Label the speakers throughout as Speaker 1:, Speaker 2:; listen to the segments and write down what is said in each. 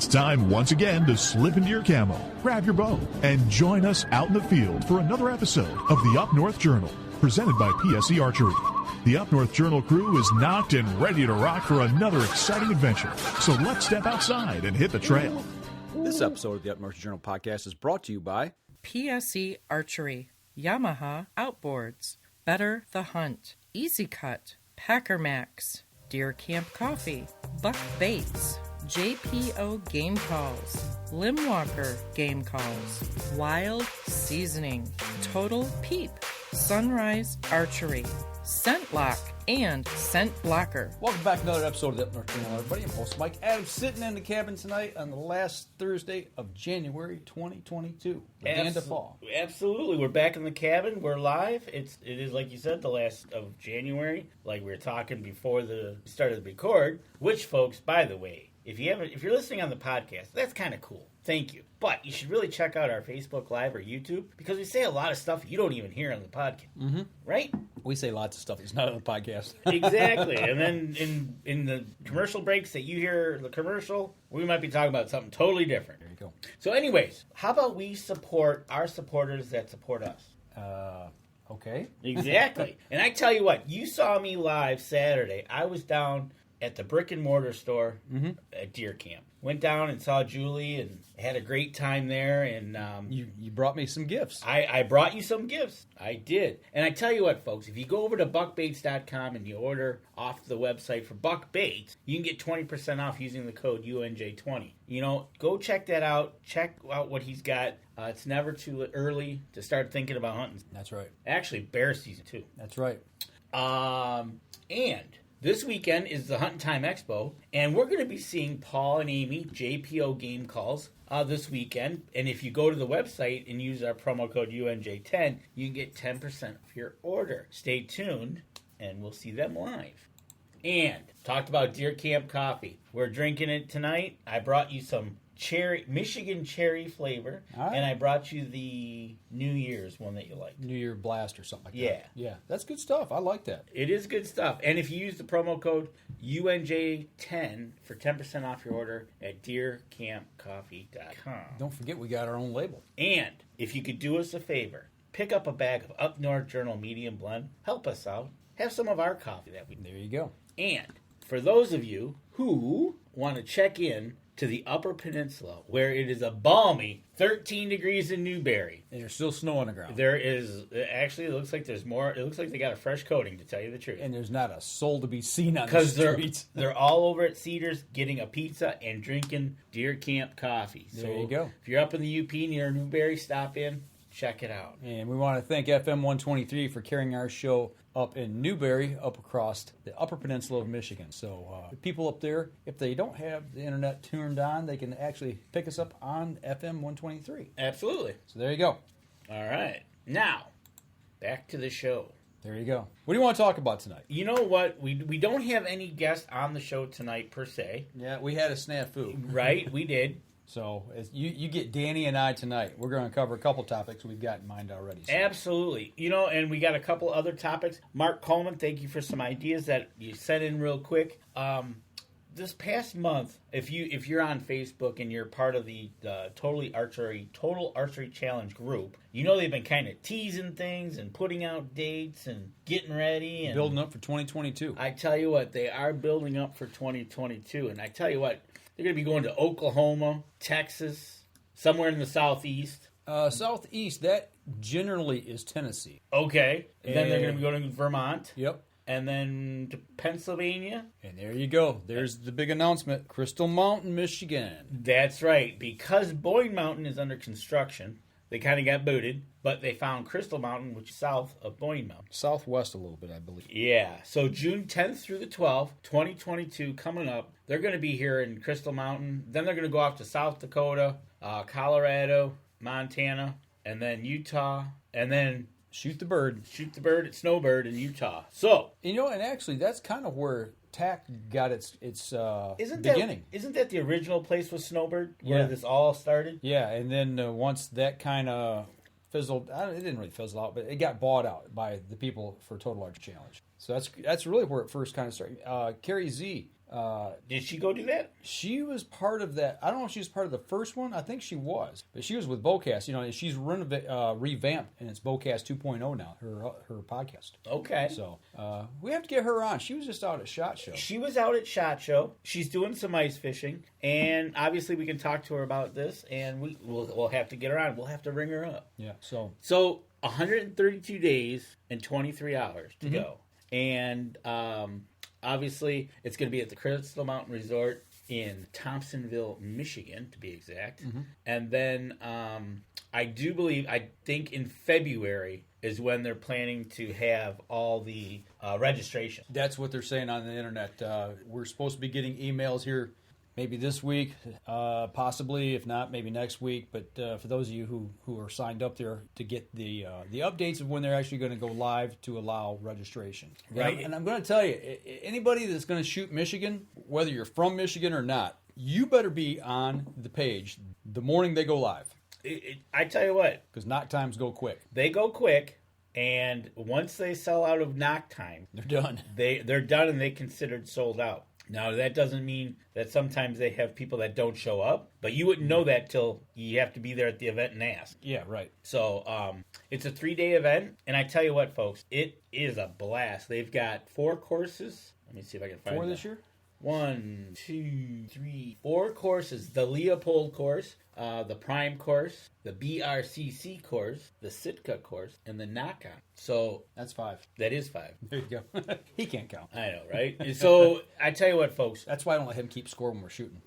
Speaker 1: time once again to slip into your camo, grab your bow, and join us out in the field for another episode of the Up North Journal, presented by PSE Archery. The Up North Journal crew is knocked and ready to rock for another exciting adventure, so let's step outside and hit the trail.
Speaker 2: This episode of the Up North Journal podcast is brought to you by
Speaker 3: PSE Archery, Yamaha Outboards, Better the Hunt, Easy Cut, Packer Max, Deer Camp Coffee, Buck Baits, JPO Game Calls, Limwalker Game Calls, Wild Seasoning, Total Peep, Sunrise Archery, Scent Lock, and Scent Blocker.
Speaker 2: Welcome back to another episode of the Up North Journal, everybody. I'm host Mike Adams, sitting in the cabin tonight on the last Thursday of January 2022. Began to fall.
Speaker 4: Absolutely. We're back in the cabin. We're live. It is, like you said, the last of January, like we were talking before the start of the record, which, folks, by the way, if you're listening on the podcast, that's kind of cool. Thank you. But you should really check out our Facebook Live or YouTube, because we say a lot of stuff you don't even hear on the podcast. Mm-hmm. Right?
Speaker 2: We say lots of stuff that's not on the podcast.
Speaker 4: Exactly. And then in the commercial breaks that you hear the commercial, we might be talking about something totally different.
Speaker 2: There you go.
Speaker 4: So anyways, how about we support our supporters that support us?
Speaker 2: Okay.
Speaker 4: Exactly. And I tell you what, you saw me live Saturday. I was down at the brick and mortar store at Deer Camp. Went down and saw Julie and had a great time there. And
Speaker 2: you brought me some gifts.
Speaker 4: I brought you some gifts. I did. And I tell you what, folks, if you go over to buckbaits.com and you order off the website for Buck Baits, you can get 20% off using the code UNJ20. You know, go check that out. Check out what he's got. It's never too early to start thinking about hunting.
Speaker 2: That's right.
Speaker 4: Actually, bear season, too.
Speaker 2: That's right.
Speaker 4: And this weekend is the Hunting Time Expo, and we're going to be seeing Paul and Amy, JPO Game Calls, this weekend. And if you go to the website and use our promo code UNJ10, you can get 10% off your order. Stay tuned, and we'll see them live. And talked about Deer Camp Coffee. We're drinking it tonight. I brought you some Michigan cherry flavor,
Speaker 2: right.
Speaker 4: And I brought you the New Year's one that you like.
Speaker 2: New Year Blast or something like
Speaker 4: Yeah.
Speaker 2: that. Yeah. That's good stuff. I like that.
Speaker 4: It is good stuff. And if you use the promo code UNJ10 for 10% off your order at deercampcoffee.com.
Speaker 2: Don't forget we got our own label.
Speaker 4: And if you could do us a favor, pick up a bag of Up North Journal Medium Blend. Help us out. Have some of our coffee that we do.
Speaker 2: There you go.
Speaker 4: And for those of you who want to check in to the Upper Peninsula, where it is a balmy 13 degrees in Newberry.
Speaker 2: And there's still snow on the ground.
Speaker 4: There is, actually, it looks like there's more. It looks like they got a fresh coating, to tell you the truth.
Speaker 2: And there's not a soul to be seen on the
Speaker 4: Because
Speaker 2: streets.
Speaker 4: they're all over at Cedars getting a pizza and drinking Deer Camp coffee.
Speaker 2: There you go.
Speaker 4: If you're up in the UP near Newberry, stop in, check it out.
Speaker 2: And we want to thank FM 123 for carrying our show up in Newberry, up across the Upper Peninsula of Michigan. So the people up there, if they don't have the internet turned on, they can actually pick us up on FM 123.
Speaker 4: Absolutely.
Speaker 2: So there you go.
Speaker 4: All right. Now, back to the show.
Speaker 2: There you go. What do you want to talk about tonight?
Speaker 4: You know what? We don't have any guests on the show tonight, per se.
Speaker 2: Yeah, we had a snafu.
Speaker 4: Right, we did.
Speaker 2: So you get Danny and I tonight. We're going to cover a couple topics we've got in mind already. So.
Speaker 4: Absolutely. You know, and we got a couple other topics. Mark Coleman, thank you for some ideas that you sent in real quick. This past month, if you're on Facebook and you're part of the Total Archery Challenge group, you know they've been kind of teasing things and putting out dates and getting ready. And
Speaker 2: building up for 2022.
Speaker 4: I tell you what, they are building up for 2022. And I tell you what, they're going to be going to Oklahoma, Texas, somewhere in the southeast.
Speaker 2: Southeast, that generally is Tennessee.
Speaker 4: Okay. And then they're going to be going to Vermont.
Speaker 2: Yep.
Speaker 4: And then to Pennsylvania.
Speaker 2: And there you go. There's the big announcement. Crystal Mountain, Michigan.
Speaker 4: That's right. Because Boyne Mountain is under construction, they kind of got booted. But they found Crystal Mountain, which is south of Boyne Mountain.
Speaker 2: Southwest a little bit, I believe.
Speaker 4: Yeah. So June 10th through the 12th, 2022, coming up. They're going to be here in Crystal Mountain. Then they're going to go off to South Dakota, Colorado, Montana, and then Utah, and then
Speaker 2: Shoot the Bird
Speaker 4: at Snowbird in Utah. So,
Speaker 2: you know, and actually that's kind of where TAC got its
Speaker 4: isn't
Speaker 2: beginning.
Speaker 4: Isn't that the original place with Snowbird where this all started?
Speaker 2: Yeah, and then once that kind of fizzled, it didn't really fizzle out, but it got bought out by the people for Total Archery Challenge. So that's really where it first kind of started. Carrie Z
Speaker 4: Did she go do that?
Speaker 2: She was part of that. I don't know if she was part of the first one. I think she was. But she was with Bowcast. You know, she's revamped, and it's Bowcast 2.0 now, her podcast.
Speaker 4: Okay.
Speaker 2: So we have to get her on. She was just out at SHOT Show.
Speaker 4: She was out at SHOT Show. She's doing some ice fishing. And obviously we can talk to her about this, and we'll have to get her on. We'll have to ring her up.
Speaker 2: Yeah.
Speaker 4: So 132 days and 23 hours to go. And obviously, it's going to be at the Crystal Mountain Resort in Thompsonville, Michigan, to be exact. And then I think in February is when they're planning to have all the registration.
Speaker 2: That's what they're saying on the internet. We're supposed to be getting emails here maybe this week, possibly. If not, maybe next week. But for those of you who are signed up there to get the updates of when they're actually going to go live to allow registration.
Speaker 4: Right.
Speaker 2: And I'm going to tell you, anybody that's going to shoot Michigan, whether you're from Michigan or not, you better be on the page the morning they go live.
Speaker 4: I tell you what.
Speaker 2: Because knock times go quick.
Speaker 4: They go quick. And once they sell out of knock time,
Speaker 2: they're done.
Speaker 4: They're done, and they considered sold out. Now, that doesn't mean that sometimes they have people that don't show up, but you wouldn't know that till you have to be there at the event and ask.
Speaker 2: Yeah, right.
Speaker 4: So it's a 3-day event, and I tell you what, folks, it is a blast. They've got 4 courses. Let me see if I can find
Speaker 2: 4 this year?
Speaker 4: 1, 2, 3, 4 courses. The Leopold course, the Prime course, the BRCC course, the Sitka course, and the Knock-On. So
Speaker 2: that's 5.
Speaker 4: That is 5.
Speaker 2: There you go. He can't count.
Speaker 4: I know, right? So I tell you what, folks.
Speaker 2: That's why I don't let him keep score when we're shooting.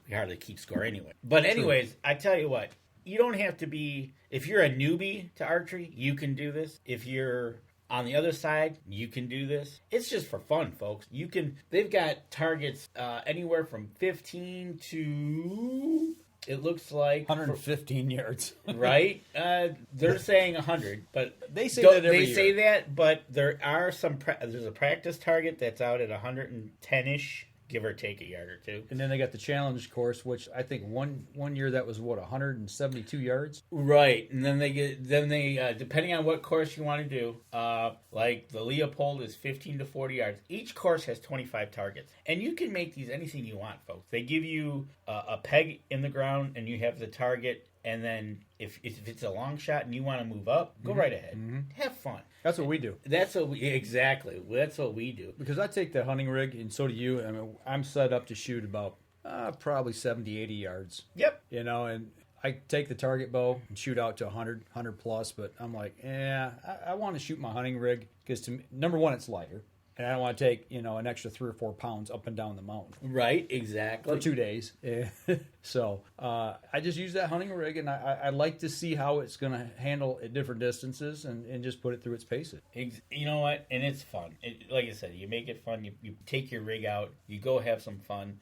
Speaker 4: We hardly keep score anyway. But anyways, I tell you what. You don't have to be... If you're a newbie to archery, you can do this. If you're... on the other side, you can do this. It's just for fun, folks. They've got targets anywhere from 15 to, it looks like
Speaker 2: 115 yards.
Speaker 4: Right? They're saying 100, but
Speaker 2: they say that every year.
Speaker 4: They say that, but there are there's a practice target that's out at 110-ish. Give or take a yard or two.
Speaker 2: And then they got the challenge course, which I think one year that was 172 yards.
Speaker 4: Right, and then they depending on what course you want to do, like the Leopold is 15 to 40 yards. Each course has 25 targets, and you can make these anything you want, folks. They give you a peg in the ground, and you have the target. And then if it's a long shot and you want to move up, go right ahead. Have fun.
Speaker 2: That's what we do.
Speaker 4: Exactly. That's what we do.
Speaker 2: Because I take the hunting rig, and so do you. I mean, I'm set up to shoot about probably 70, 80 yards.
Speaker 4: Yep.
Speaker 2: You know, and I take the target bow and shoot out to 100 plus. But I'm like, I want to shoot my hunting rig because, number one, it's lighter. And I don't want to take, an extra 3 or 4 pounds up and down the mountain.
Speaker 4: Right, exactly.
Speaker 2: For 2 days. So I just use that hunting rig, and I like to see how it's going to handle at different distances and just put it through its paces.
Speaker 4: You know what? And it's fun. Like I said, you make it fun. You take your rig out. You go have some fun.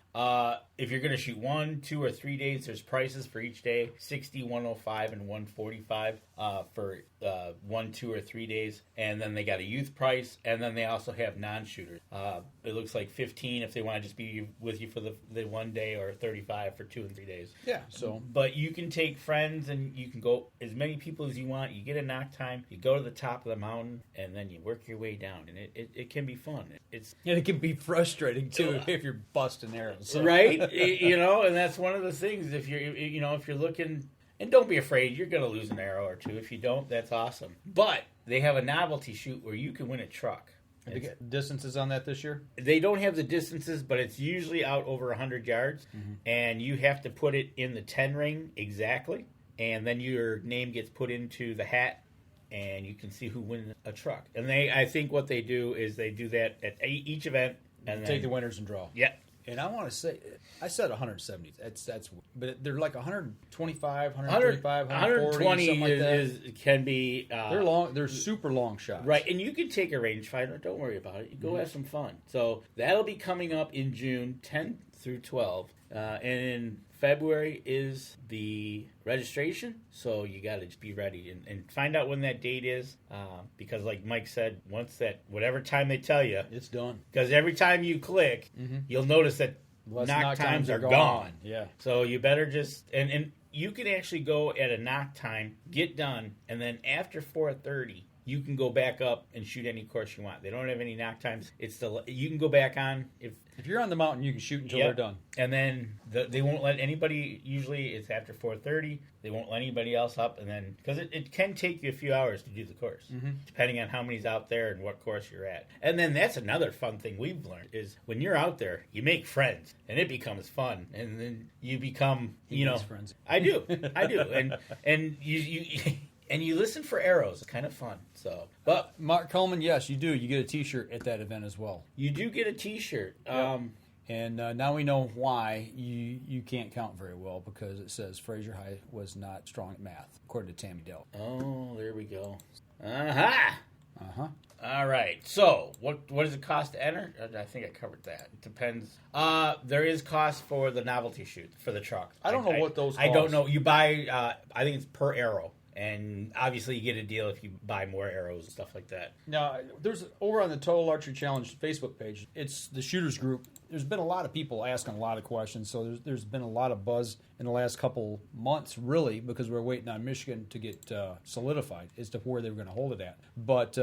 Speaker 4: If you're going to shoot 1, 2, or 3 days, there's prices for each day, $60, $105, and $145 for 1, 2, or 3 days. And then they got a youth price, and then they also have non-shooters. It looks like $15 if they want to just be with you for the 1 day, or $35 for 2 and 3 days.
Speaker 2: Yeah. So,
Speaker 4: but you can take friends, and you can go as many people as you want. You get a knock time. You go to the top of the mountain, and then you work your way down, and it can be fun.
Speaker 2: It can be frustrating too if you're busting arrows. So.
Speaker 4: Right? And that's one of the things. If you're looking. And don't be afraid, you're going to lose an arrow or two. If you don't, that's awesome. But they have a novelty shoot where you can win a truck.
Speaker 2: Have you got distances on that this year?
Speaker 4: They don't have the distances, but it's usually out over 100 yards. Mm-hmm. And you have to put it in the 10 ring exactly. And then your name gets put into the hat, and you can see who wins a truck. And I think what they do is they do that at each event. And
Speaker 2: take the winners and draw.
Speaker 4: Yeah.
Speaker 2: And I want to say, I said 170. That's, but they're like 125, 135, 140,
Speaker 4: 120
Speaker 2: something like that.
Speaker 4: Can be.
Speaker 2: They're long. They're super long shots.
Speaker 4: Right, and you can take a rangefinder. Don't worry about it. You go have some fun. So that'll be coming up in June 10 through 12, and in February is the registration. So you got to just be ready and find out when that date is, because like Mike said, whatever time they tell you,
Speaker 2: it's done.
Speaker 4: Because every time you click, you'll notice that knock times are gone.
Speaker 2: Yeah.
Speaker 4: So you better just and you can actually go at a knock time, get done, and then after 4:30, you can go back up and shoot any course you want. They don't have any knock times. You can go back on
Speaker 2: if you're on the mountain, you can shoot until they're done.
Speaker 4: And then they won't let anybody. Usually, it's after 4:30. They won't let anybody else up, and then because it can take you a few hours to do the course, depending on how many's out there and what course you're at. And then that's another fun thing we've learned is when you're out there, you make friends, and it becomes fun, and then you become
Speaker 2: friends.
Speaker 4: I do, and you. And you listen for arrows. It's kind of fun. So, but
Speaker 2: Mark Coleman, yes, you do. You get a T-shirt at that event as well.
Speaker 4: You do get a T-shirt.
Speaker 2: Yep. And now we know why you can't count very well because it says Fraser High was not strong at math, according to Tammy Dell.
Speaker 4: Oh, there we go. Uh-huh.
Speaker 2: Uh-huh.
Speaker 4: All right. So, what does it cost to enter? I think I covered that. It depends. There is cost for the novelty shoot for the truck.
Speaker 2: I don't know what those cost.
Speaker 4: I don't know. You buy, I think it's per arrow. And obviously, you get a deal if you buy more arrows and stuff like that.
Speaker 2: Now, there's over on the Total Archery Challenge Facebook page, it's the shooters group. There's been a lot of people asking a lot of questions, so there's been a lot of buzz in the last couple months, really, because we're waiting on Michigan to get solidified as to where they were going to hold it at. But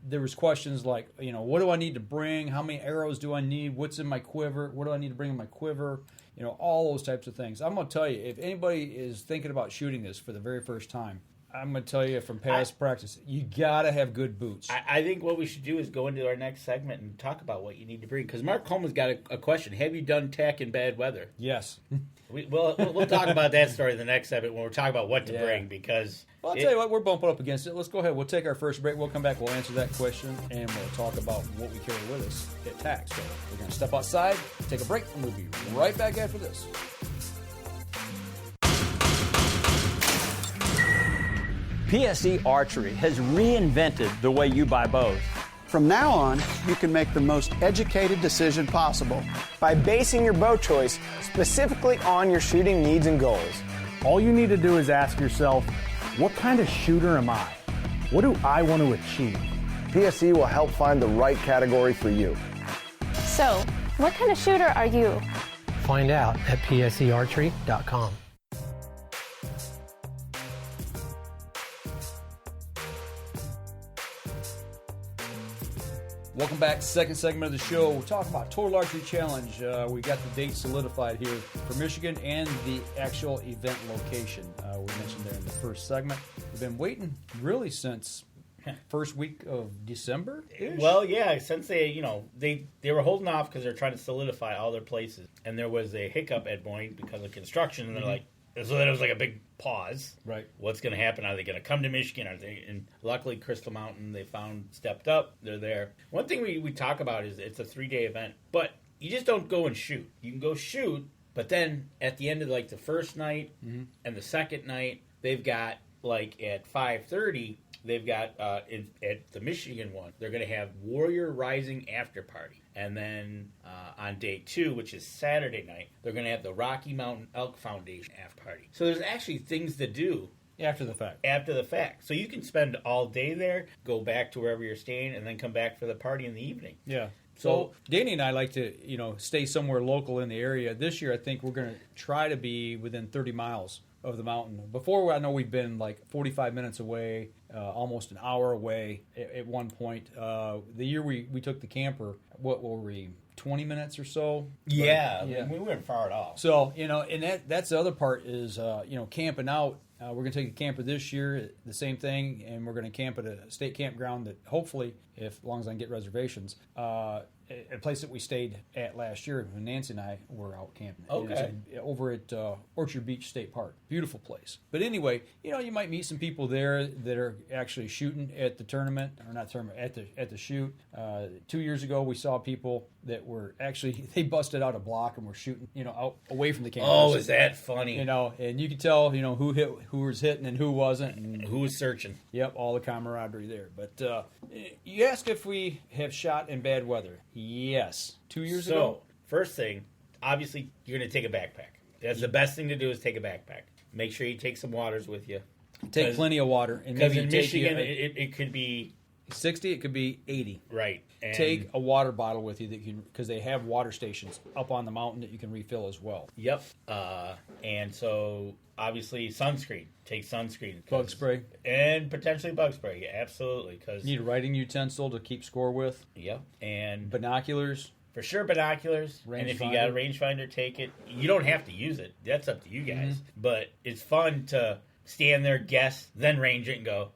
Speaker 2: there was questions like, what do I need to bring? How many arrows do I need? What's in my quiver? What do I need to bring in my quiver? All those types of things. I'm going to tell you, if anybody is thinking about shooting this for the very first time, I'm going to tell you from past practice, you got to have good boots.
Speaker 4: I think what we should do is go into our next segment and talk about what you need to bring. Because Mark Coleman's got a question. Have you done tack in bad weather?
Speaker 2: Yes.
Speaker 4: We'll talk about that story in the next segment when we're talking about what to bring. Because
Speaker 2: I'll tell you what, we're bumping up against it. Let's go ahead. We'll take our first break. We'll come back. We'll answer that question, and we'll talk about what we carry with us at tack. So we're going to step outside, take a break, and we'll be right back after this.
Speaker 5: PSE Archery has reinvented the way you buy bows.
Speaker 6: From now on, you can make the most educated decision possible
Speaker 7: by basing your bow choice specifically on your shooting needs and goals.
Speaker 8: All you need to do is ask yourself, what kind of shooter am I? What do I want to achieve?
Speaker 7: PSE will help find the right category for you.
Speaker 9: So, what kind of shooter are you?
Speaker 10: Find out at psearchery.com.
Speaker 2: Welcome back. Second segment of the show. We're talking about Total Archery Challenge. We got the date solidified here for Michigan and the actual event location. We mentioned there in the first segment. We've been waiting really since first week of December.
Speaker 4: Well, yeah, since they were holding off because they're trying to solidify all their places, and there was a hiccup at Boeing because of construction, and they're like. So then it was like a big pause.
Speaker 2: Right.
Speaker 4: What's going to happen? Are they going to come to Michigan? And luckily, Crystal Mountain, they stepped up. They're there. One thing we talk about is it's a 3-day event, but you just don't go and shoot. You can go shoot, but then at the end of the first night and the second night, they've got at 5:30. They've got at the Michigan one, they're going to have Warrior Rising after party. And then on day 2, which is Saturday night, they're going to have the Rocky Mountain Elk Foundation after party. So there's actually things to do
Speaker 2: after the fact.
Speaker 4: After the fact. So you can spend all day there, go back to wherever you're staying, and then come back for the party in the evening.
Speaker 2: Yeah. So Danny and I like to, stay somewhere local in the area. This year, I think we're going to try to be within 30 miles of the mountain. Before, I know we've been 45 minutes away, almost an hour away at one point. The year we took the camper, what were we, 20 minutes or so?
Speaker 4: Yeah. We weren't far at all.
Speaker 2: So, and that's the other part is, camping out. We're going to take a camper this year, the same thing, and we're going to camp at a state campground that hopefully, as long as I can get reservations, a place that we stayed at last year when Nancy and I were out camping.
Speaker 4: Okay.
Speaker 2: Over at Orchard Beach State Park. Beautiful place. But anyway, you might meet some people there that are actually shooting at the tournament, or not tournament, at the shoot. 2 years ago, we saw people that were actually, they busted out a block and were shooting, out away from the campus.
Speaker 4: Oh, is that funny?
Speaker 2: And you could tell, who was hitting and who wasn't. And
Speaker 4: who was searching.
Speaker 2: Yep, all the camaraderie there. But you asked if we have shot in bad weather. Yes. 2 years ago?
Speaker 4: So, first thing, obviously, you're going to take a backpack. That's the best thing to do is take a backpack. Make sure you take some waters with you.
Speaker 2: Take plenty of water.
Speaker 4: Because in Michigan, it could be
Speaker 2: 60, it could be 80.
Speaker 4: Right. And
Speaker 2: take a water bottle with you that you can, because they have water stations up on the mountain that you can refill as well.
Speaker 4: Yep. And so obviously sunscreen. Take sunscreen.
Speaker 2: Bug spray.
Speaker 4: And potentially bug spray. Yeah, absolutely. Cause
Speaker 2: you need a writing utensil to keep score with.
Speaker 4: Yep. And
Speaker 2: binoculars.
Speaker 4: For sure, binoculars. And if you got a rangefinder, take it. You don't have to use it. That's up to you guys. But it's fun to stand there, guess, then range it and go.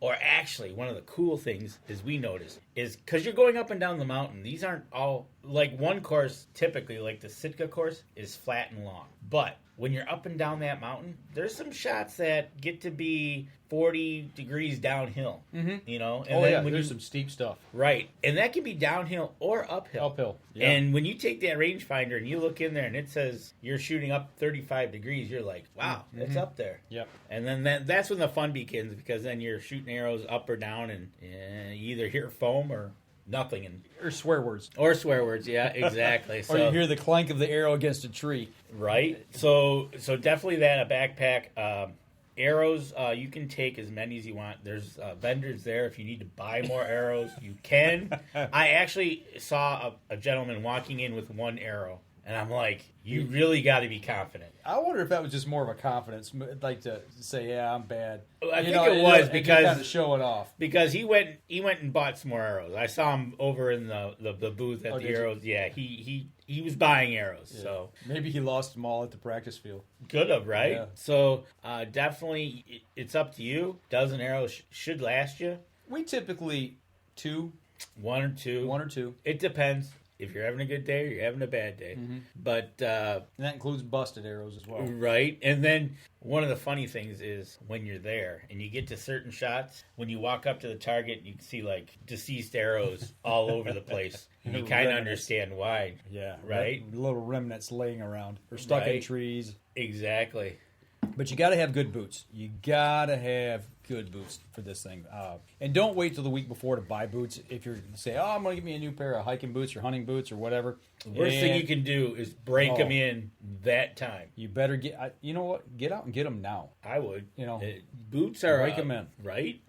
Speaker 4: Or actually, one of the cool things is we noticed is because you're going up and down the mountain, these aren't all, like one course, typically, like the Sitka course, is flat and long. But when you're up and down that mountain, there's some shots that get to be 40 degrees downhill, you know?
Speaker 2: And when there's some steep stuff.
Speaker 4: Right. And that can be downhill or uphill.
Speaker 2: Uphill, yeah.
Speaker 4: And when you take that rangefinder and you look in there and it says you're shooting up 35 degrees, you're like, wow, it's up there.
Speaker 2: Yep.
Speaker 4: And then that's when the fun begins, because then you're shooting arrows up or down and you either hear foam or nothing.
Speaker 2: Or swear words.
Speaker 4: Or swear words, yeah, exactly.
Speaker 2: Or you hear the clank of the arrow against a tree.
Speaker 4: Right. So definitely that, a backpack. Arrows, you can take as many as you want. There's vendors there. If you need to buy more arrows, you can. I actually saw a gentleman walking in with one arrow, and I'm like, you really got to be confident.
Speaker 2: I wonder if that was just more of a confidence, like to say, yeah, I'm bad.
Speaker 4: I think it was because
Speaker 2: kind of show it off.
Speaker 4: Because he went and bought some more arrows. I saw him over in the booth at the arrows. Yeah, he was buying arrows. Yeah. So
Speaker 2: maybe he lost them all at the practice field.
Speaker 4: Could have, right? Yeah. So definitely, it's up to you. Dozen arrows should last you.
Speaker 2: We typically
Speaker 4: one or two. It depends. If you're having a good day or you're having a bad day. But
Speaker 2: and that includes busted arrows as well.
Speaker 4: Right. And then one of the funny things is when you're there and you get to certain shots, when you walk up to the target, you can see like deceased arrows all over the place. And you kind of understand why.
Speaker 2: Yeah.
Speaker 4: Right?
Speaker 2: Little remnants laying around or stuck in trees.
Speaker 4: Exactly.
Speaker 2: But you got to have good boots. You got to have good boots for this thing. And don't wait till the week before to buy boots. If you're going to say, I'm going to get me a new pair of hiking boots or hunting boots or whatever.
Speaker 4: The worst thing you can do is break them in that time.
Speaker 2: You better get, you know what? Get out and get them now.
Speaker 4: I would.
Speaker 2: You know,
Speaker 4: boots are
Speaker 2: break them in.
Speaker 4: Right?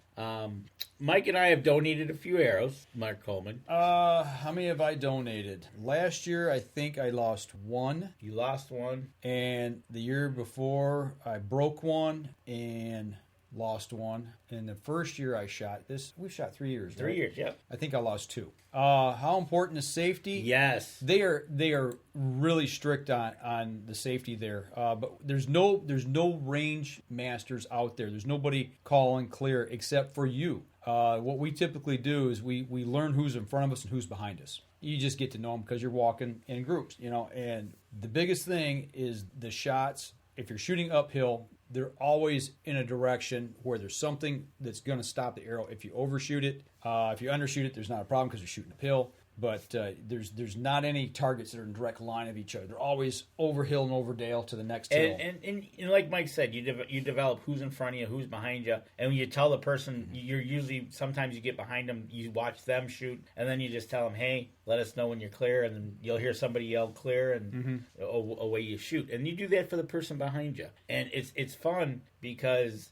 Speaker 4: Mike and I have donated a few arrows. Mark Coleman.
Speaker 2: How many have I donated? Last year, I think I lost one.
Speaker 4: You lost one.
Speaker 2: And the year before, I broke one and lost one. And the first year I shot this, we shot 3 years.
Speaker 4: 3 years, yep.
Speaker 2: I think I lost two. How important is safety?
Speaker 4: Yes.
Speaker 2: They are really strict on the safety there. But there's no range masters out there. There's nobody calling clear except for you. What we typically do is we learn who's in front of us and who's behind us. You just get to know them because you're walking in groups, you know. And the biggest thing is the shots. If you're shooting uphill, they're always in a direction where there's something that's going to stop the arrow. If you overshoot it, if you undershoot it, there's not a problem because you're shooting uphill. But there's not any targets that are in direct line of each other. They're always over hill and over dale to the next hill.
Speaker 4: And like Mike said, you develop who's in front of you, who's behind you, and when you tell the person, you're usually, sometimes you get behind them, you watch them shoot, and then you just tell them, hey, let us know when you're clear, and then you'll hear somebody yell clear, and away you shoot. And you do that for the person behind you. And it's fun because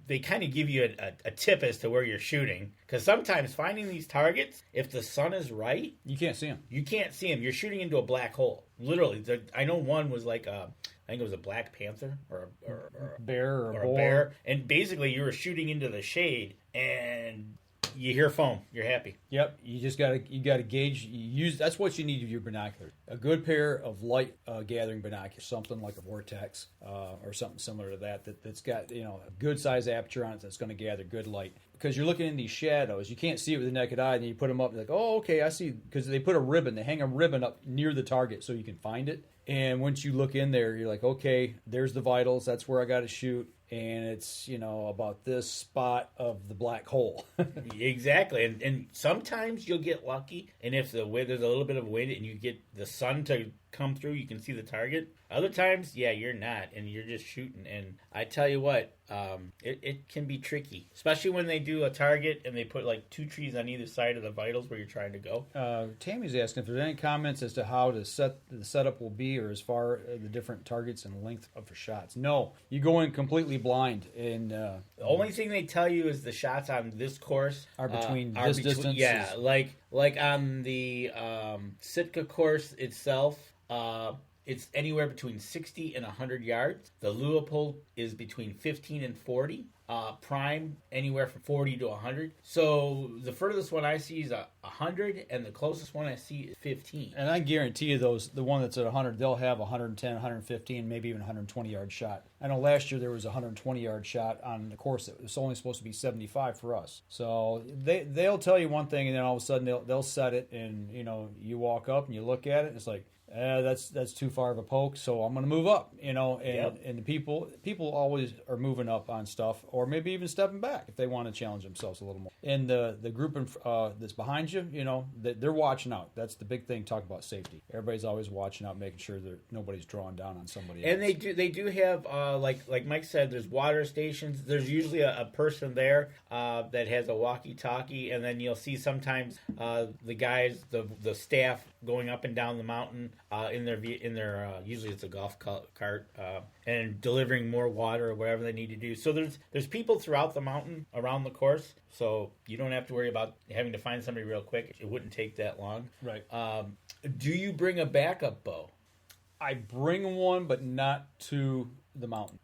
Speaker 4: they kind of give you a tip as to where you're shooting. Because sometimes finding these targets, if the sun is right,
Speaker 2: you can't see them.
Speaker 4: You can't see them. You're shooting into a black hole. Literally. I know one was like I think it was a black panther or
Speaker 2: a bear or a
Speaker 4: bear. And basically you were shooting into the shade and you hear foam. You're happy.
Speaker 2: Yep. You just gotta gauge. That's what you need with your binoculars. A good pair of light gathering binoculars, something like a Vortex or something similar to that's got a good size aperture on it that's going to gather good light. Because you're looking in these shadows, you can't see it with the naked eye. And then you put them up, and like, oh, okay, I see. Because they hang a ribbon up near the target so you can find it. And once you look in there, you're like, okay, there's the vitals. That's where I got to shoot. And it's, about this spot of the black hole.
Speaker 4: Exactly. And sometimes you'll get lucky. And if there's a little bit of wind and you get the sun to come through, you can see the target. Other times, yeah, you're not, and you're just shooting. And I tell you what, it can be tricky, especially when they do a target and they put like 2 trees on either side of the vitals where you're trying to go.
Speaker 2: Tammy's asking if there's any comments as to how the setup will be, or as far the different targets and length of shots. No, you go in completely blind, and
Speaker 4: the only thing they tell you is the shots on this course
Speaker 2: are between this distance.
Speaker 4: Yeah, like on the Sitka course itself. It's anywhere between 60 and 100 yards. The Leopold is between 15 and 40. Prime, anywhere from 40 to 100. So the furthest one I see is 100, and the closest one I see is 15.
Speaker 2: And I guarantee you the one that's at 100, they'll have 110, 115, maybe even 120-yard shot. I know last year there was a 120-yard shot on the course that was only supposed to be 75 for us. So they'll tell you one thing, and then all of a sudden they'll set it, and you walk up and you look at it, and it's like, that's too far of a poke, so I'm going to move up, and the people always are moving up on stuff, or maybe even stepping back if they want to challenge themselves a little more. And the group that's behind you, they're watching out. That's the big thing. Talk about safety. Everybody's always watching out, making sure that nobody's drawing down on somebody else.
Speaker 4: And they do have like Mike said, there's water stations. There's usually a person there that has a walkie-talkie, and then you'll see sometimes the guys, the staff going up and down the mountain in their usually it's a golf cart and delivering more water or whatever they need to do. So there's people throughout the mountain around the course, so you don't have to worry about having to find somebody real quick. It wouldn't take that long.
Speaker 2: Right.
Speaker 4: Do you bring a backup bow?
Speaker 2: I bring one, but not to the mountain,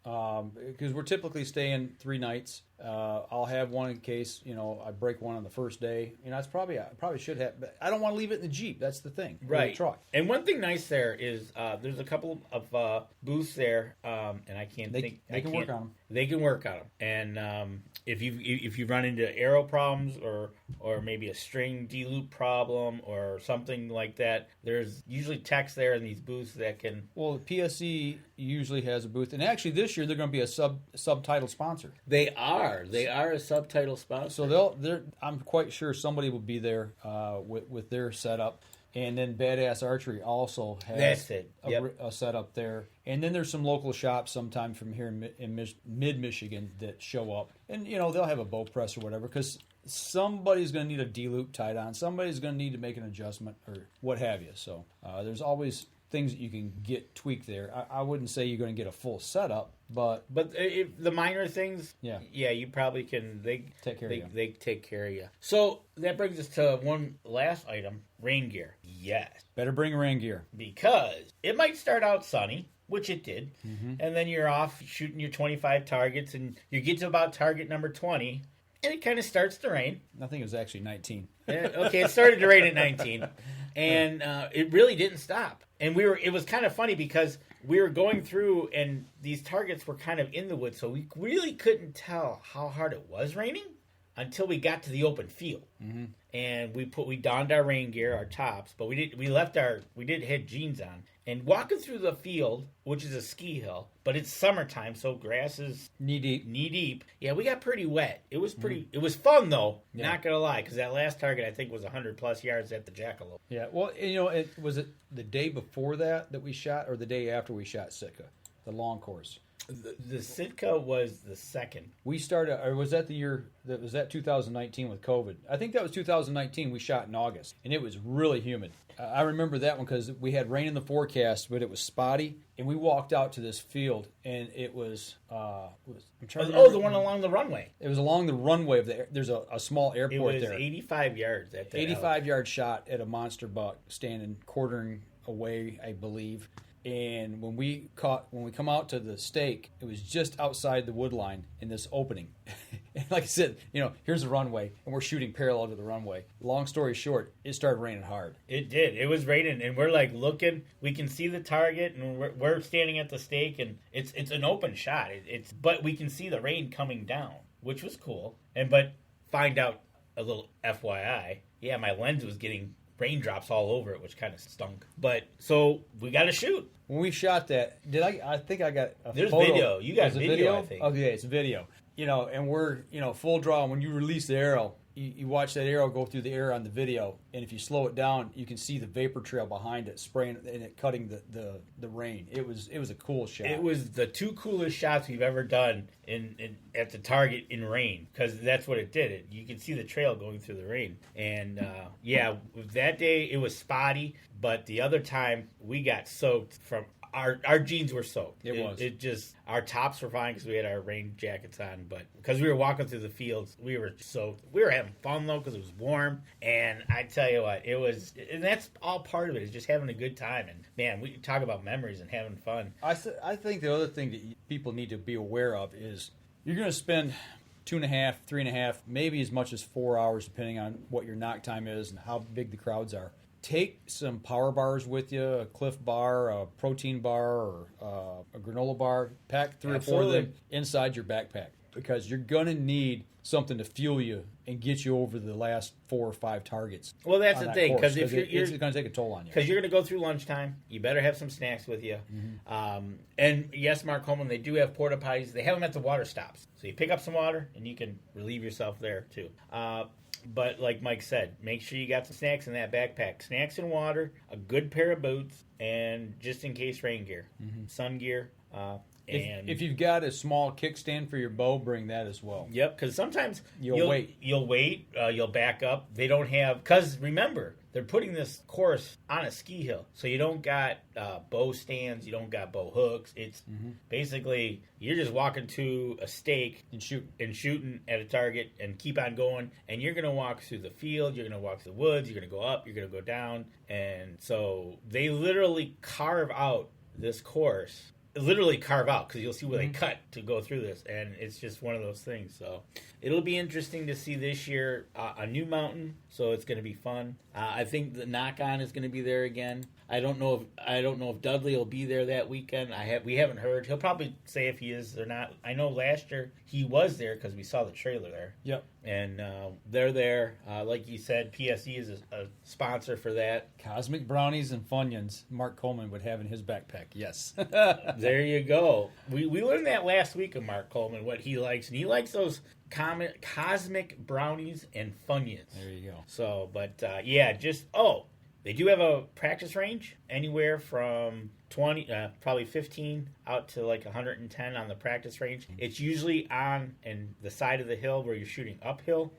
Speaker 2: because we're typically staying 3 nights. I'll have one in case I break one on the first day. I probably should have, but I don't want to leave it in the Jeep. That's the thing,
Speaker 4: right?
Speaker 2: The truck.
Speaker 4: And one thing nice there is there's a couple of booths there, and I can't think
Speaker 2: they can work on them.
Speaker 4: They can work on them, and if you run into arrow problems or maybe a string de-loop problem or something like that, there's usually techs there in these booths that can.
Speaker 2: Well, the PSE usually has a booth, and actually this year they're going to be a subtitle sponsor.
Speaker 4: They are a subtitle sponsor.
Speaker 2: So I'm quite sure somebody will be there with their setup. And then Badass Archery also has a setup there. And then there's some local shops sometime from here in mid-Michigan that show up. And, they'll have a bow press or whatever, because somebody's going to need a D-loop tied on. Somebody's going to need to make an adjustment or what have you. So there's always things that you can get tweaked there. I wouldn't say you're going to get a full setup, but
Speaker 4: if the minor things, you probably can. They
Speaker 2: take care of you.
Speaker 4: They take care of you. So that brings us to one last item: rain gear. Yes,
Speaker 2: better bring rain gear,
Speaker 4: because it might start out sunny, which it did, and then you're off shooting your 25 targets, and you get to about target number 20, and it kind of starts to rain.
Speaker 2: I think it was actually 19.
Speaker 4: Okay, it started to rain at 19, and it really didn't stop. And it was kind of funny because we were going through, and these targets were kind of in the woods, so we really couldn't tell how hard it was raining until we got to the open field. And we donned our rain gear, our tops, but we did have jeans on. And walking through the field, which is a ski hill, but it's summertime, so grass is
Speaker 2: knee deep.
Speaker 4: Yeah, we got pretty wet. It was It was fun though. Yeah. Not gonna lie, because that last target I think was 100+ yards at the Jackalope.
Speaker 2: Yeah, well, it was it the day before that we shot, or the day after we shot Sitka, the long course.
Speaker 4: The Sitka was the second.
Speaker 2: We started, or was that the year, was that 2019 with COVID? I think that was 2019. We shot in August, and it was really humid. I remember that one because we had rain in the forecast, but it was spotty, and we walked out to this field, and it was I'm trying to remember.
Speaker 4: The one along the runway.
Speaker 2: It was along the runway of there's a small airport there.
Speaker 4: It was 85 yards at that
Speaker 2: 85-yard shot at a monster buck standing quartering away, I believe. And when we come out to the stake, it was just outside the wood line in this opening. And like I said, here's the runway, and we're shooting parallel to the runway. Long story short, it started raining hard.
Speaker 4: It did. It was raining, and we're like looking. We can see the target, and we're standing at the stake, and it's an open shot. But we can see the rain coming down, which was cool. But find out a little FYI, my lens was getting raindrops all over it, which kind of stunk. But so we got to shoot.
Speaker 2: When we shot that, I think I got a
Speaker 4: There's
Speaker 2: photo.
Speaker 4: video. You got video, I think.
Speaker 2: Oh, yeah, it's video. And we're, full draw. And when you release the arrow, you watch that arrow go through the air on the video, and if you slow it down, you can see the vapor trail behind it spraying and it cutting the rain. It was a cool shot.
Speaker 4: It was the 2 coolest shots we've ever done in at the target in rain, because that's what it did. You can see the trail going through the rain. And that day it was spotty, but the other time we got soaked from our jeans were soaked. It just, our tops were fine because we had our rain jackets on, but because we were walking through the fields, we were soaked. We were having fun though because it was warm, and I tell you what, and that's all part of it, is just having a good time. And man, we talk about memories and having fun.
Speaker 2: I think the other thing that people need to be aware of is you're going to spend 2.5, 3.5, maybe as much as 4 hours, depending on what your knock time is and how big the crowds are. Take some power bars with you, a Cliff Bar, a protein bar, or a granola bar. Pack 3 or 4 of them inside your backpack, because you're going to need something to fuel you and get you over the last 4 or 5 targets.
Speaker 4: Well, that's the thing, because if
Speaker 2: it's going to take a toll on you.
Speaker 4: Because you're going to go through lunchtime, you better have some snacks with you. And yes, Mark Coleman, they do have porta potties. They have them at the water stops, so you pick up some water and you can relieve yourself there too. But like Mike said, make sure you got some snacks in that backpack. Snacks and water, a good pair of boots, and just in case rain gear, sun gear. And
Speaker 2: if you've got a small kickstand for your bow, bring that as well.
Speaker 4: Yep, because sometimes
Speaker 2: you'll wait.
Speaker 4: You'll back up. They don't have, because remember, they're putting this course on a ski hill, so you don't got bow stands, you don't got bow hooks. It's basically you're just walking to a stake
Speaker 2: and
Speaker 4: shooting at a target and keep on going. And you're going to walk through the field, you're going to walk through the woods, you're going to go up, you're going to go down. And so they literally carve out this course. Literally carve out, because you'll see where they cut to go through this, and it's just one of those things. So it'll be interesting to see this year a new mountain, so it's going to be fun. I think the knock on is going to be there again. I don't know if Dudley will be there that weekend. We haven't heard. He'll probably say if he is or not. I know last year he was there because we saw the trailer there.
Speaker 2: Yep.
Speaker 4: And they're there. Like you said, PSE is a sponsor for that.
Speaker 2: Cosmic Brownies and Funyuns, Mark Coleman would have in his backpack. Yes.
Speaker 4: There you go. We learned that last week of Mark Coleman, what he likes. And he likes those Cosmic Brownies and Funyuns.
Speaker 2: There you go.
Speaker 4: So, but they do have a practice range anywhere from 20, probably 15 out to like 110 on the practice range. It's usually on the side of the hill where you're shooting uphill.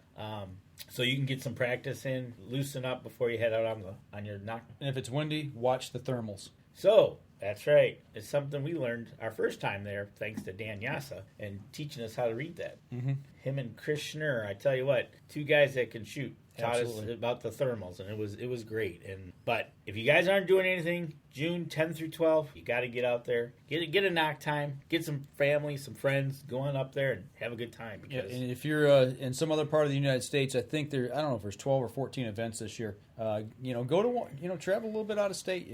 Speaker 4: So you can get some practice in, loosen up before you head out on your knock.
Speaker 2: And if it's windy, watch the thermals.
Speaker 4: So, that's right. It's something we learned our first time there, thanks to Dan Yassa, and teaching us how to read that. Him and Chris Schnurr, I tell you what, 2 guys that can shoot, taught us about the thermals, and it was great. But if you guys aren't doing anything, June 10 through 12, you got to get out there, get a knock time, get some family, some friends, go on up there and have a good time. Because
Speaker 2: and if you're in some other part of the United States, I think I don't know if there's 12 or 14 events this year. Go to one, travel a little bit out of state.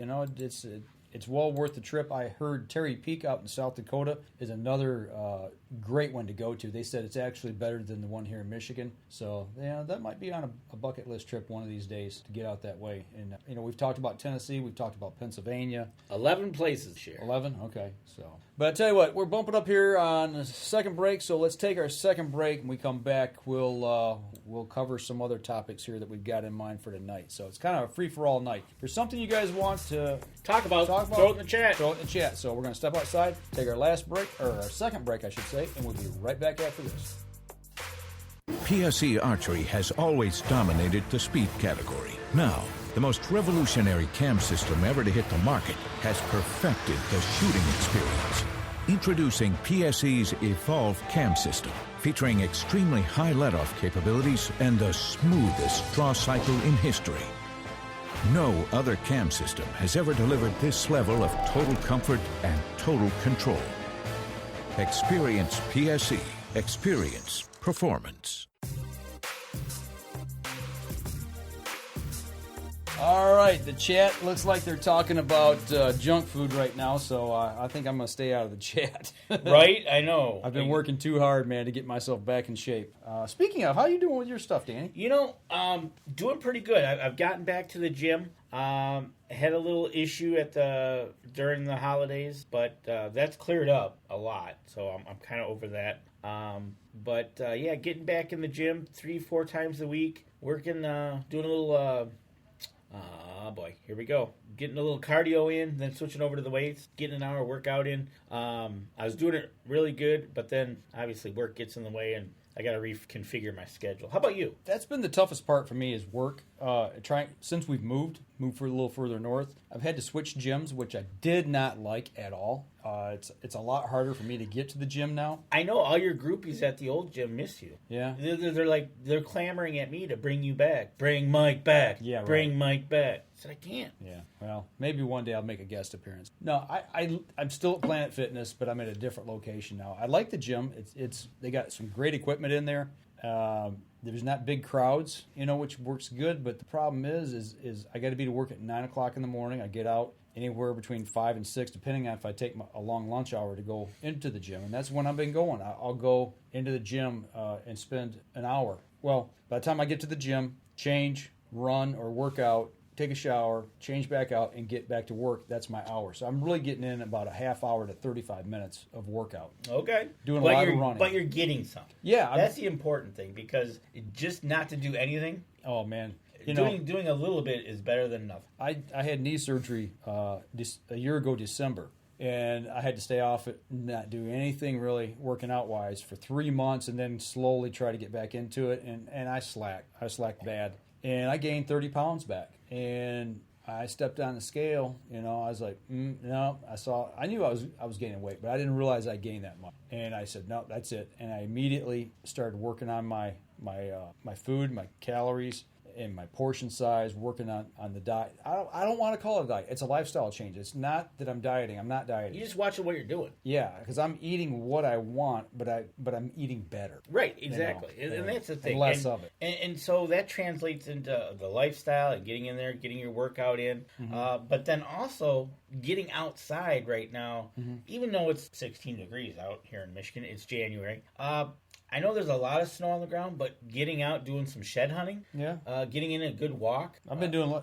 Speaker 2: It's well worth the trip. I heard Terry Peak out in South Dakota is another great one to go to. They said it's actually better than the one here in Michigan. So, that might be on a bucket list trip one of these days to get out that way. And, we've talked about Tennessee. We've talked about Pennsylvania.
Speaker 4: 11 places here.
Speaker 2: 11? Okay. So, but I tell you what, we're bumping up here on the second break. So let's take our second break. and we come back, we'll cover some other topics here that we've got in mind for tonight. So it's kind of a free-for-all night. If there's something you guys want to
Speaker 4: talk about, throw it in the chat.
Speaker 2: Throw it in the chat. So we're going to step outside, take our second break, I should say, and we'll be right back after this.
Speaker 11: PSE Archery has always dominated the speed category. Now, the most revolutionary cam system ever to hit the market has perfected the shooting experience. Introducing PSE's Evolve Cam System, featuring extremely high let-off capabilities and the smoothest draw cycle in history. No other cam system has ever delivered this level of total comfort and total control. Experience PSE. Experience performance.
Speaker 2: All right, the chat looks like they're talking about junk food right now, so I think I'm going to stay out of the chat.
Speaker 4: Right? I know.
Speaker 2: I've been working too hard, man, to get myself back in shape. Speaking of, how you doing with your stuff, Danny?
Speaker 4: Doing pretty good. I've gotten back to the gym. Had a little issue during the holidays, but that's cleared up a lot, so I'm kind of over that. But getting back in the gym 3-4 times a week, working, doing a little, here we go. Getting a little cardio in, then switching over to the weights, getting an hour workout in. I was doing it really good, but then obviously work gets in the way and I got to reconfigure my schedule. How about you?
Speaker 2: That's been the toughest part for me is work. Since we've moved for a little further north, I've had to switch gyms, which I did not like at all. It's a lot harder for me to get to the gym now.
Speaker 4: I know all your groupies at the old gym miss you.
Speaker 2: Yeah.
Speaker 4: They're clamoring at me to bring you back. Bring Mike back.
Speaker 2: Yeah, right.
Speaker 4: Bring Mike back. I said, I can't.
Speaker 2: Yeah, well, maybe one day I'll make a guest appearance. No, I'm still at Planet Fitness, but I'm at a different location now. I like the gym. They got some great equipment in there. There's not big crowds, which works good. But the problem is I got to be to work at 9 o'clock in the morning. I get out anywhere between 5 and 6, depending on if I take a long lunch hour to go into the gym. And that's when I've been going. I'll go into the gym and spend an hour. Well, by the time I get to the gym, change, run, or work out, take a shower, change back out, and get back to work, that's my hour. So I'm really getting in about a half hour to 35 minutes of workout.
Speaker 4: Okay.
Speaker 2: Doing a lot of running.
Speaker 4: But you're getting some.
Speaker 2: Yeah.
Speaker 4: That's the important thing, because just not to do anything.
Speaker 2: Oh, man.
Speaker 4: Doing a little bit is better than nothing.
Speaker 2: I had knee surgery a year ago, December, and I had to stay off it, not do anything really working out-wise for 3 months, and then slowly try to get back into it, and I slacked. I slacked bad. And I gained 30 pounds back. And I stepped on the scale, I was like, no. I knew I was gaining weight, but I didn't realize I gained that much. And I said, no, that's it. And I immediately started working on my food, my calories, and my portion size, working on the diet. I don't want to call it a diet. It's a lifestyle change. It's not that I'm dieting. I'm not dieting.
Speaker 4: You just watching what you're doing.
Speaker 2: Yeah, because I'm eating what I want, but I'm eating better.
Speaker 4: Right, exactly. And that's the thing.
Speaker 2: And less of it.
Speaker 4: And so that translates into the lifestyle and getting in there, getting your workout in.
Speaker 2: Mm-hmm.
Speaker 4: But then also getting outside right now, even though it's 16 degrees out here in Michigan, it's January. I know there's a lot of snow on the ground, but getting out, doing some shed hunting, getting in a good walk.
Speaker 2: I've been doing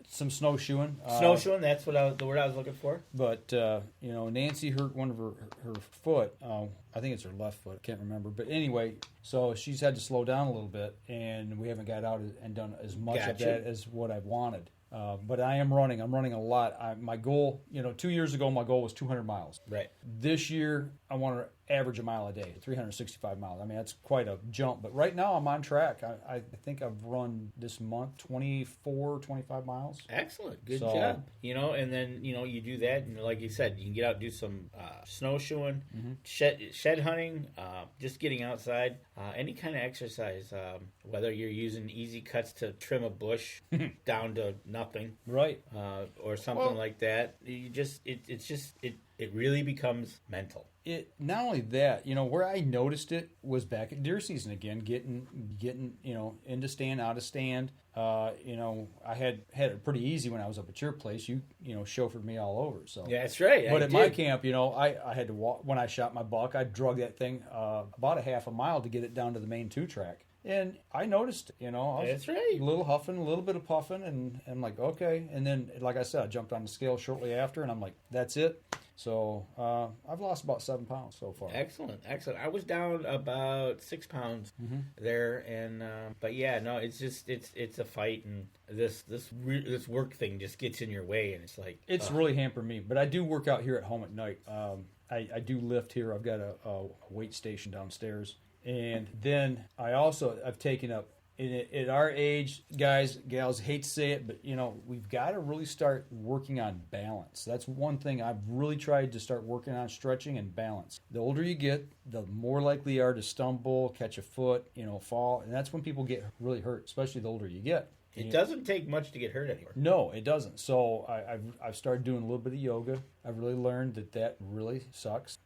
Speaker 2: some snowshoeing.
Speaker 4: Snowshoeing, that's the word I was looking for.
Speaker 2: But, Nancy hurt one of her foot. I think it's her left foot. I can't remember. But anyway, so she's had to slow down a little bit, and we haven't got out and done as much of that as what I wanted. But I am running. I'm running a lot. My goal, 2 years ago, my goal was 200 miles.
Speaker 4: Right.
Speaker 2: This year, I want to average a mile a day, 365 miles. I mean, that's quite a jump. But right now, I'm on track. I think I've run this month 25 miles.
Speaker 4: Excellent. Good job. And then, you do that. And like you said, you can get out and do some snowshoeing, shed hunting, just getting outside, any kind of exercise, whether you're using easy cuts to trim a bush down to nothing.
Speaker 2: Right.
Speaker 4: Or something like that. It really becomes mental.
Speaker 2: Not only that, where I noticed it was back at deer season again, getting into stand, out of stand. I had it pretty easy when I was up at your place. You chauffeured me all over. So
Speaker 4: yeah, that's right.
Speaker 2: But at my camp, I had to walk. When I shot my buck, I drug that thing about a half a mile to get it down to the main 2-track. And I noticed, I was
Speaker 4: that's right.
Speaker 2: A little huffing, a little bit of puffing, and I'm like, okay. And then, like I said, I jumped on the scale shortly after, and I'm like, that's it. So I've lost about 7 pounds so far.
Speaker 4: Excellent. I was down about 6 pounds there, and but yeah, no, it's just it's a fight, and this work thing just gets in your way, and it's like
Speaker 2: it's really hampered me. But I do work out here at home at night. I do lift here. I've got a weight station downstairs. And then I've taken up, at our age, guys, gals, hate to say it, but, we've got to really start working on balance. That's one thing I've really tried to start working on, stretching and balance. The older you get, the more likely you are to stumble, catch a foot, fall. And that's when people get really hurt, especially the older you get.
Speaker 4: It doesn't take much to get hurt anymore.
Speaker 2: No, it doesn't. So I've started doing a little bit of yoga. I've really learned that really sucks.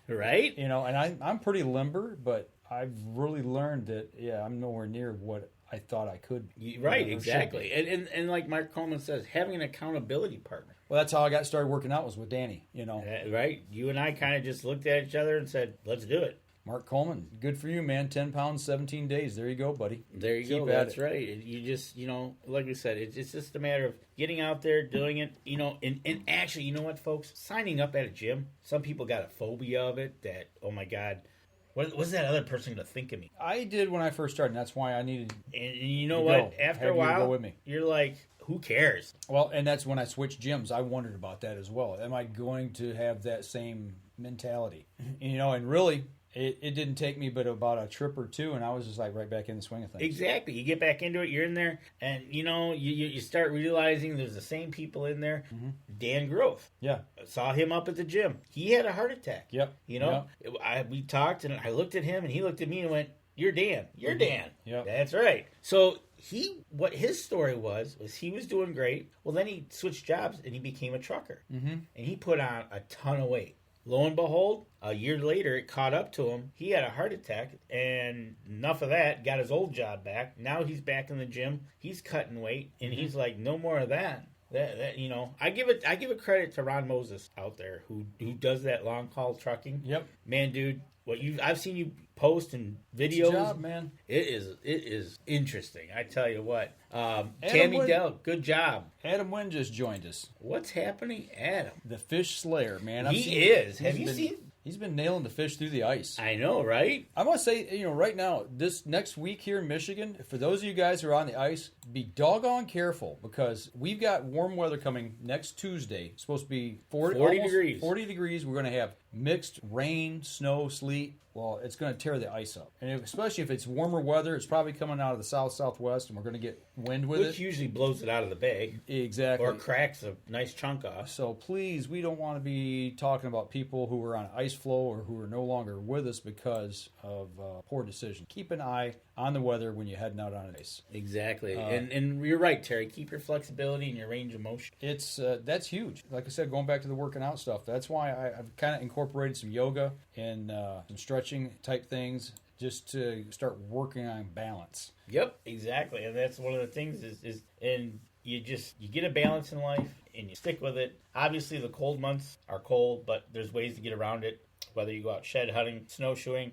Speaker 4: Right?
Speaker 2: And I'm pretty limber, but I've really learned that, I'm nowhere near what I thought I could be.
Speaker 4: Right, exactly. And like Mark Coleman says, having an accountability partner.
Speaker 2: Well, that's how I got started working out was with Danny,
Speaker 4: Right? You and I kind of just looked at each other and said, let's do it.
Speaker 2: Mark Coleman, good for you, man. 10 pounds, 17 days. There you go, buddy.
Speaker 4: There you go. That's right. You just, like we said, it's just a matter of getting out there, doing it, and actually, you know what, folks? Signing up at a gym, some people got a phobia of it that, oh my God, What's that other person going to think of me?
Speaker 2: I did when I first started, and that's why I needed.
Speaker 4: And you know what? After a while,
Speaker 2: go with me.
Speaker 4: You're like, who cares?
Speaker 2: Well, and that's when I switched gyms. I wondered about that as well. Am I going to have that same mentality? And really, it didn't take me but about a trip or two, and I was just like right back in the swing of things.
Speaker 4: Exactly. You get back into it, you're in there, and you start realizing there's the same people in there.
Speaker 2: Mm-hmm.
Speaker 4: Dan Grove.
Speaker 2: Yeah.
Speaker 4: I saw him up at the gym. He had a heart attack.
Speaker 2: Yep.
Speaker 4: We talked, and I looked at him, and he looked at me and went, "You're Dan. You're Dan."
Speaker 2: Yep.
Speaker 4: That's right. So what his story was he was doing great. Well, then he switched jobs, and he became a trucker.
Speaker 2: Mm-hmm.
Speaker 4: And he put on a ton of weight. Lo and behold, a year later, it caught up to him. He had a heart attack, and enough of that, got his old job back. Now he's back in the gym. He's cutting weight, and he's like, no more of that. I give it credit to Ron Moses out there who does that long haul trucking.
Speaker 2: Yep.
Speaker 4: Man, dude, I've seen you post and videos.
Speaker 2: It's a job, man.
Speaker 4: It is interesting. I tell you what. Tammy Dell, good job.
Speaker 2: Adam Wynn just joined us.
Speaker 4: What's happening, Adam?
Speaker 2: The fish slayer, man.
Speaker 4: Have you seen?
Speaker 2: He's been nailing the fish through the ice.
Speaker 4: I know, right?
Speaker 2: I want to say, right now, this next week here in Michigan, for those of you guys who are on the ice, be doggone careful because we've got warm weather coming next Tuesday. It's supposed to be 40
Speaker 4: degrees.
Speaker 2: 40 degrees. We're going to have mixed rain, snow, sleet. Well, it's going to tear the ice up. And especially if it's warmer weather, it's probably coming out of the south-southwest, and we're going to get wind with it.
Speaker 4: Which usually blows it out of the bag.
Speaker 2: Exactly.
Speaker 4: Or cracks a nice chunk off.
Speaker 2: So please, we don't want to be talking about people who are on ice floe or who are no longer with us because of poor decision. Keep an eye on the weather when you're heading out on ice.
Speaker 4: Exactly. And you're right, Terry. Keep your flexibility and your range of motion.
Speaker 2: That's huge. Like I said, going back to the working out stuff, that's why I've kind of incorporated some yoga and some stretching type things just to start working on balance.
Speaker 4: Yep, exactly. And that's one of the things is you get a balance in life and you stick with it. Obviously the cold months are cold, but there's ways to get around it. Whether you go out shed hunting, snowshoeing,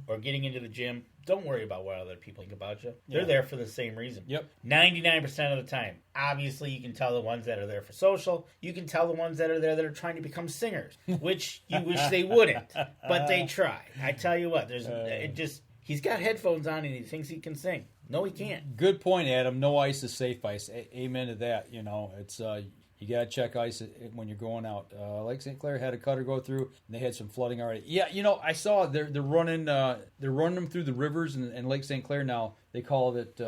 Speaker 4: or getting into the gym, don't worry about what other people think about you. They're there for the same reason.
Speaker 2: Yep.
Speaker 4: 99% of the time. Obviously, you can tell the ones that are there for social. You can tell the ones that are there that are trying to become singers, which you wish they wouldn't, but they try. I tell you what, he's got headphones on and he thinks he can sing. No, he can't.
Speaker 2: Good point, Adam. No ice is safe ice. Amen to that. It's you got to check ice when you're going out. Lake St. Clair had a cutter go through, and they had some flooding already. Yeah, I saw they're running them through the rivers and Lake St. Clair now. They call it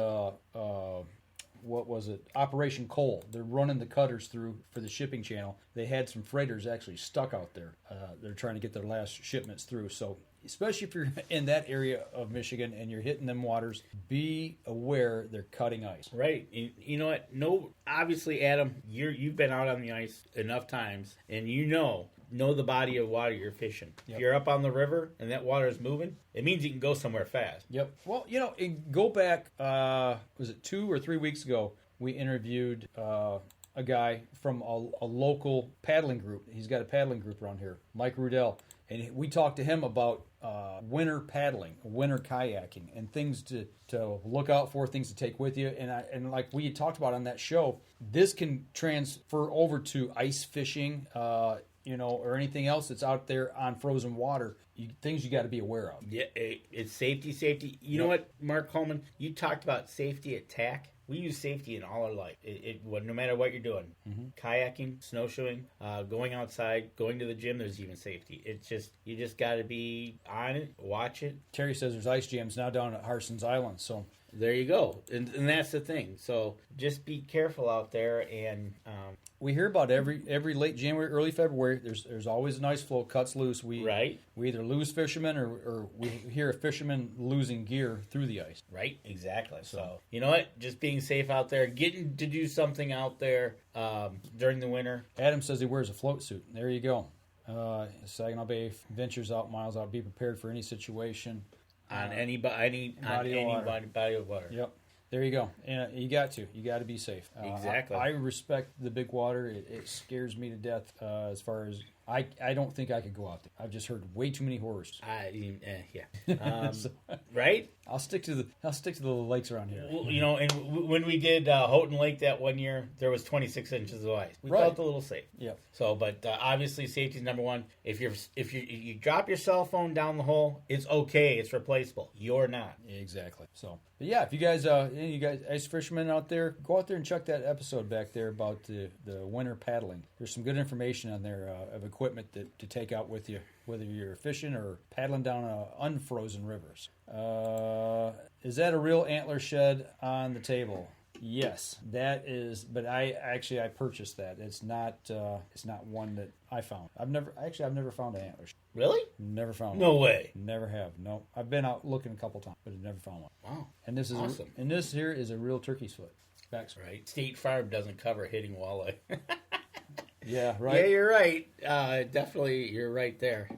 Speaker 2: what was it? Operation Coal. They're running the cutters through for the shipping channel. They had some freighters actually stuck out there. They're trying to get their last shipments through. So especially if you're in that area of Michigan and you're hitting them waters, be aware they're cutting ice.
Speaker 4: Right. You know what? No, obviously, Adam, you've been out on the ice enough times, and you know the body of water you're fishing. Yep. If you're up on the river and that water is moving, it means you can go somewhere fast.
Speaker 2: Yep. Well, go back, was it 2 or 3 weeks ago, we interviewed a guy from a local paddling group. He's got a paddling group around here, Mike Rudell. And we talked to him about winter paddling, winter kayaking, and things to look out for, things to take with you. And like we had talked about on that show, this can transfer over to ice fishing, or anything else that's out there on frozen water. Things you got to be aware of.
Speaker 4: Yeah, it's safety. You know what, Mark Coleman? You talked about safety at TAC. We use safety in all our life. No matter what you're doing, kayaking, snowshoeing, going outside, going to the gym. There's even safety. It's just you just got to be on it, watch it.
Speaker 2: Terry says there's ice jams now down at Harson's Island. So
Speaker 4: there you go, and that's the thing. So just be careful out there. And
Speaker 2: we hear about every late January, early February. There's always an ice floe cuts loose. We either lose fishermen or we hear a fisherman losing gear through the ice.
Speaker 4: Right, exactly. So you know what? Just being safe out there, getting to do something out there during the winter.
Speaker 2: Adam says he wears a float suit. There you go. Saginaw Bay ventures out, miles out. Be prepared for any situation.
Speaker 4: On any body of water.
Speaker 2: Yep. There you go. And you got to be safe.
Speaker 4: Exactly.
Speaker 2: I respect the big water. It scares me to death as far as I don't think I could go out there. I've just heard way too many horrors.
Speaker 4: Right?
Speaker 2: I'll stick to the lakes around here.
Speaker 4: Well, and when we did Houghton Lake that one year, there was 26 inches of ice. We felt a little safe.
Speaker 2: Yep.
Speaker 4: So, but obviously, safety is number one. If you drop your cell phone down the hole, it's okay. It's replaceable. You're not.
Speaker 2: Exactly. So, but yeah, if you guys, any of you guys ice fishermen out there, go out there and check that episode back there about the winter paddling. There's some good information on there of equipment to take out with you, whether you're fishing or paddling down unfrozen rivers. Is that a real antler shed on the table? Yes, that is. But I purchased that. It's not one that I found. I've never found an antler shed.
Speaker 4: Really?
Speaker 2: Never found one.
Speaker 4: No way.
Speaker 2: Never have. No. I've been out looking a couple times, but I've never found one.
Speaker 4: Wow.
Speaker 2: And this is
Speaker 4: awesome.
Speaker 2: And this here is a real turkey's foot. Facts.
Speaker 4: Right. State Farm doesn't cover hitting walleye.
Speaker 2: Yeah, right.
Speaker 4: Yeah, you're right. Definitely, you're right there.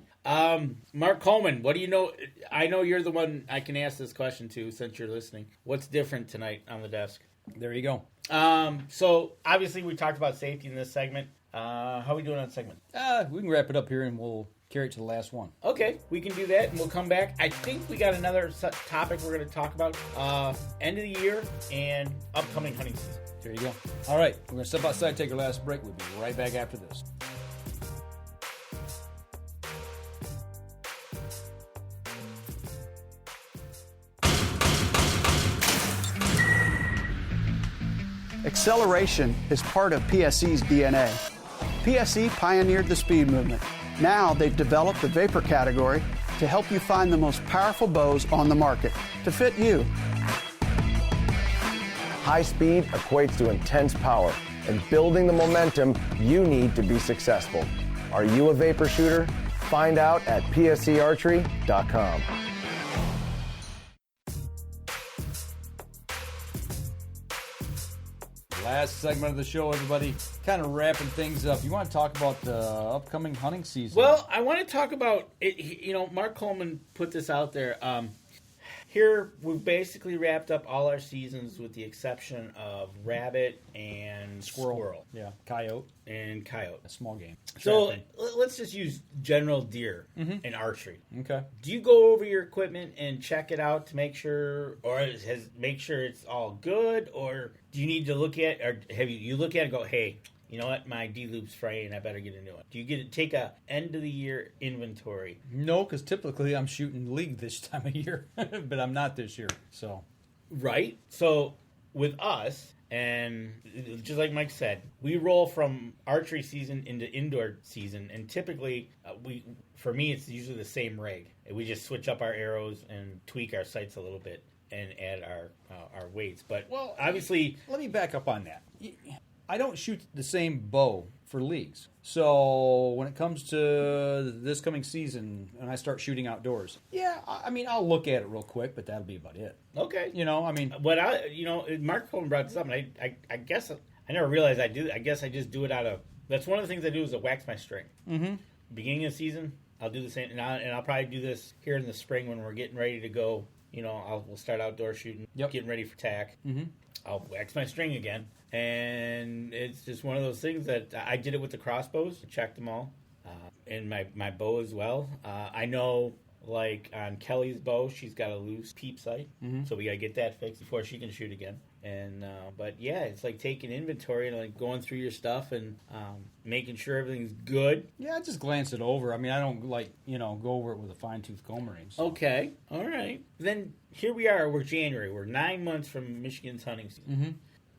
Speaker 4: Mark Coleman, what do you know? I know you're the one I can ask this question to since you're listening. What's different tonight on the desk?
Speaker 2: There you go.
Speaker 4: So, obviously, we talked about safety in this segment. How are we doing on the segment?
Speaker 2: We can wrap it up here and we'll carry it to the last one.
Speaker 4: Okay, we can do that and we'll come back. I think we got another topic we're going to talk about. End of the year and upcoming hunting season.
Speaker 2: There you go. All right, we're going to step outside, take our last break. We'll be right back after this.
Speaker 6: Acceleration is part of PSE's DNA. PSE pioneered the speed movement. Now they've developed the vapor category to help you find the most powerful bows on the market to fit you.
Speaker 7: High speed equates to intense power and building the momentum you need to be successful. Are you a vapor shooter? Find out at psearchery.com.
Speaker 2: Last segment of the show, everybody. Kind of wrapping things up. You want to talk about the upcoming hunting season?
Speaker 4: Well, I want to talk about it. Mark Coleman put this out there. Here, we've basically wrapped up all our seasons with the exception of rabbit and squirrel.
Speaker 2: Yeah, coyote.
Speaker 4: And coyote.
Speaker 2: A small game.
Speaker 4: So let's just use general deer and archery.
Speaker 2: Okay.
Speaker 4: Do you go over your equipment and check it out to make sure, or make sure it's all good, or do you need to look at, or have you look at it and go, hey, you know what, my D-loop's fraying, I better get a new one? Do you take a end of the year inventory?
Speaker 2: No, because typically I'm shooting league this time of year, but I'm not this year. So,
Speaker 4: right. So with us, and just like Mike said, we roll from archery season into indoor season, and typically for me, it's usually the same rig. We just switch up our arrows and tweak our sights a little bit and add our weights. But obviously,
Speaker 2: let me back up on that. I don't shoot the same bow for leagues. So when it comes to this coming season and I start shooting outdoors, I'll look at it real quick, but that'll be about it.
Speaker 4: Okay.
Speaker 2: But
Speaker 4: Mark Coleman brought this up, and I guess I never realized I do. I guess I just do it out of, that's one of the things I do is to wax my string.
Speaker 2: Mm-hmm.
Speaker 4: Beginning of the season, I'll do the same, and I'll probably do this here in the spring when we're getting ready to go. We'll start outdoor shooting, getting ready for tack.
Speaker 2: Mm-hmm.
Speaker 4: I'll wax my string again. And it's just one of those things that I did it with the crossbows. I checked them all. And my bow as well. I know, like, on Kelly's bow, she's got a loose peep sight.
Speaker 2: Mm-hmm.
Speaker 4: So we got to get that fixed before she can shoot again. And but, yeah, it's like taking inventory and, like, going through your stuff and making sure everything's good.
Speaker 2: Yeah, I just glance it over. I mean, I don't, go over it with a fine-tooth comb or anything. So.
Speaker 4: Okay. All right. Then here we are. We're January. We're 9 months from Michigan's hunting season.
Speaker 2: Mm-hmm.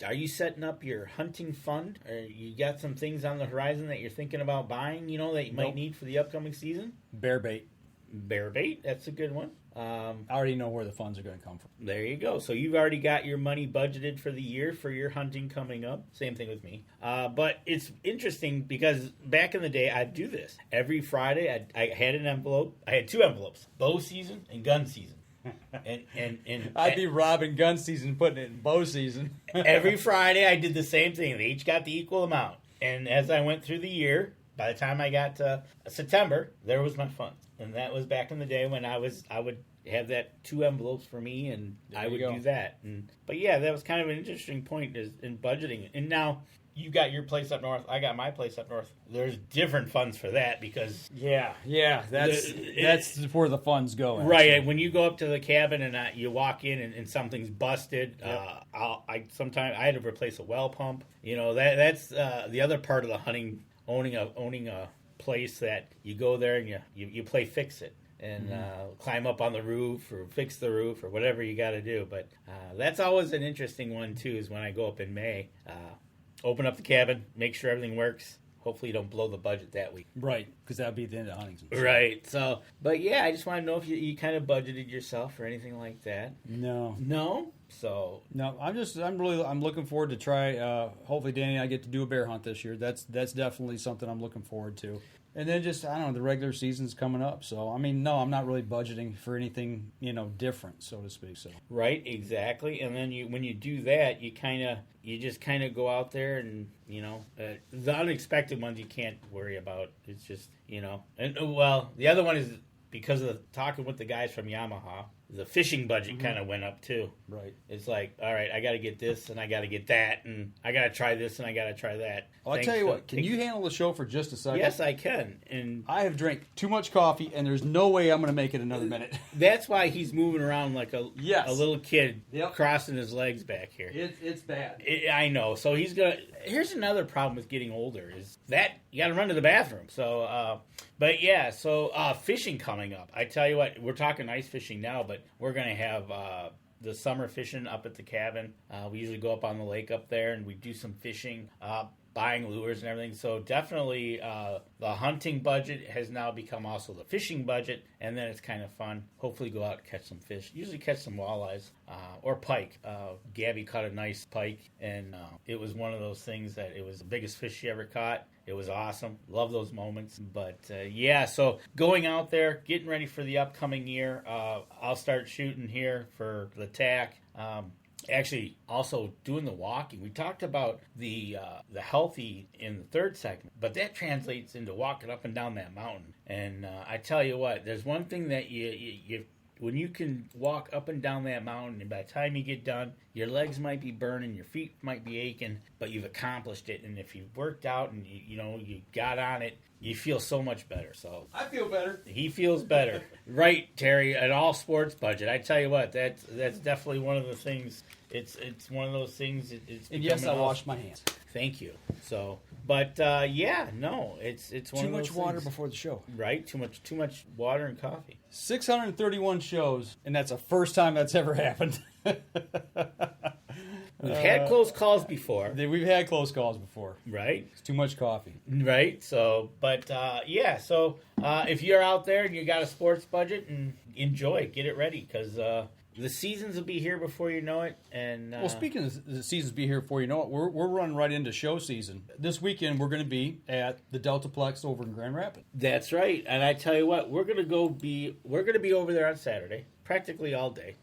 Speaker 4: Are you setting up your hunting fund? Or you got some things on the horizon that you're thinking about buying, that you might need for the upcoming season?
Speaker 2: Bear bait.
Speaker 4: Bear bait, that's a good one.
Speaker 2: I already know where the funds are going to come from.
Speaker 4: There you go. So you've already got your money budgeted for the year for your hunting coming up. Same thing with me. But it's interesting because back in the day, I'd do this. Every Friday, I had an envelope. I had two envelopes, bow season and gun season. And
Speaker 2: I'd be robbing gun season, putting it in bow season.
Speaker 4: Every Friday, I did the same thing. They each got the equal amount. And as I went through the year, by the time I got to September, there was my funds. And that was back in the day when I would have that two envelopes for me, and I would do that. But yeah, that was kind of an interesting point in budgeting. And now you got your place up north, I got my place up north. There's different funds for that because
Speaker 2: that's where the funds go.
Speaker 4: Right, and when you go up to the cabin and you walk in and something's busted, sometimes I had to replace a well pump. That's the other part of the hunting, owning a place that you go there and you play fix it. And climb up on the roof or fix the roof or whatever you got to do. But that's always an interesting one, too, is when I go up in May. Open up the cabin, make sure everything works. Hopefully you don't blow the budget that week.
Speaker 2: Right, because that would be the end of hunting season.
Speaker 4: Right. So, but yeah, I just want to know if you kind of budgeted yourself or anything like that.
Speaker 2: No.
Speaker 4: No? So.
Speaker 2: No, I'm looking forward to try, hopefully Danny and I get to do a bear hunt this year. That's definitely something I'm looking forward to. And then just, I don't know, the regular season's coming up. So, I mean, no, I'm not really budgeting for anything, different, so to speak. So.
Speaker 4: Right, exactly. And then when you do that, you just kind of go out there and, the unexpected ones you can't worry about. It's just, And, well, the other one is because of talking with the guys from Yamaha, the fishing budget kind of went up too.
Speaker 2: Right.
Speaker 4: It's like, all right, I got to get this and I got to get that and I got to try this and I got to try that.
Speaker 2: Well, I'll tell you what, can you handle the show for just a second?
Speaker 4: Yes, I can. And
Speaker 2: I have drank too much coffee and there's no way I'm going to make it another minute.
Speaker 4: That's why he's moving around like a little kid crossing his legs back here.
Speaker 2: It's bad.
Speaker 4: I know. So he's going to... Here's another problem with getting older is that you got to run to the bathroom. So, but yeah, so fishing coming up. I tell you what, we're talking ice fishing now, but we're going to have the summer fishing up at the cabin. We usually go up on the lake up there and we do some fishing, buying lures and everything. So definitely the hunting budget has now become also the fishing budget, and then it's kind of fun. Hopefully go out and catch some fish. Usually catch some walleyes or pike. Gabby caught a nice pike, and it was one of those things that it was the biggest fish she ever caught. It was awesome. Love those moments. But, so going out there, getting ready for the upcoming year. I'll start shooting here for the TAC. Actually, also doing the walking. We talked about the healthy in the third segment, but that translates into walking up and down that mountain. And I tell you what, there's one thing that you when you can walk up and down that mountain, and by the time you get done, your legs might be burning, your feet might be aching, but you've accomplished it. And if you've worked out and you got on it, you feel so much better. So
Speaker 2: I feel better.
Speaker 4: He feels better, right, Terry? At all sports budget, I tell you what, that's definitely one of the things. It's one of those things.
Speaker 2: And yes, I washed my hands.
Speaker 4: Thank you. So, but it's one
Speaker 2: too
Speaker 4: of those
Speaker 2: much water
Speaker 4: things.
Speaker 2: before the show.
Speaker 4: Right, too much water and coffee.
Speaker 2: 631 shows, and that's the first time that's ever happened.
Speaker 4: We've had close calls before.
Speaker 2: We've had close calls before.
Speaker 4: Right.
Speaker 2: It's too much coffee.
Speaker 4: Right. So, but So, if you're out there and you got a sports budget, and enjoy it, get it ready because the seasons will be here before you know it. And
Speaker 2: well, speaking of the seasons be here before you know it, we're running right into show season. This weekend we're going to be at the Deltaplex over in Grand Rapids.
Speaker 4: That's right. And I tell you what, we're going to be over there on Saturday, practically all day.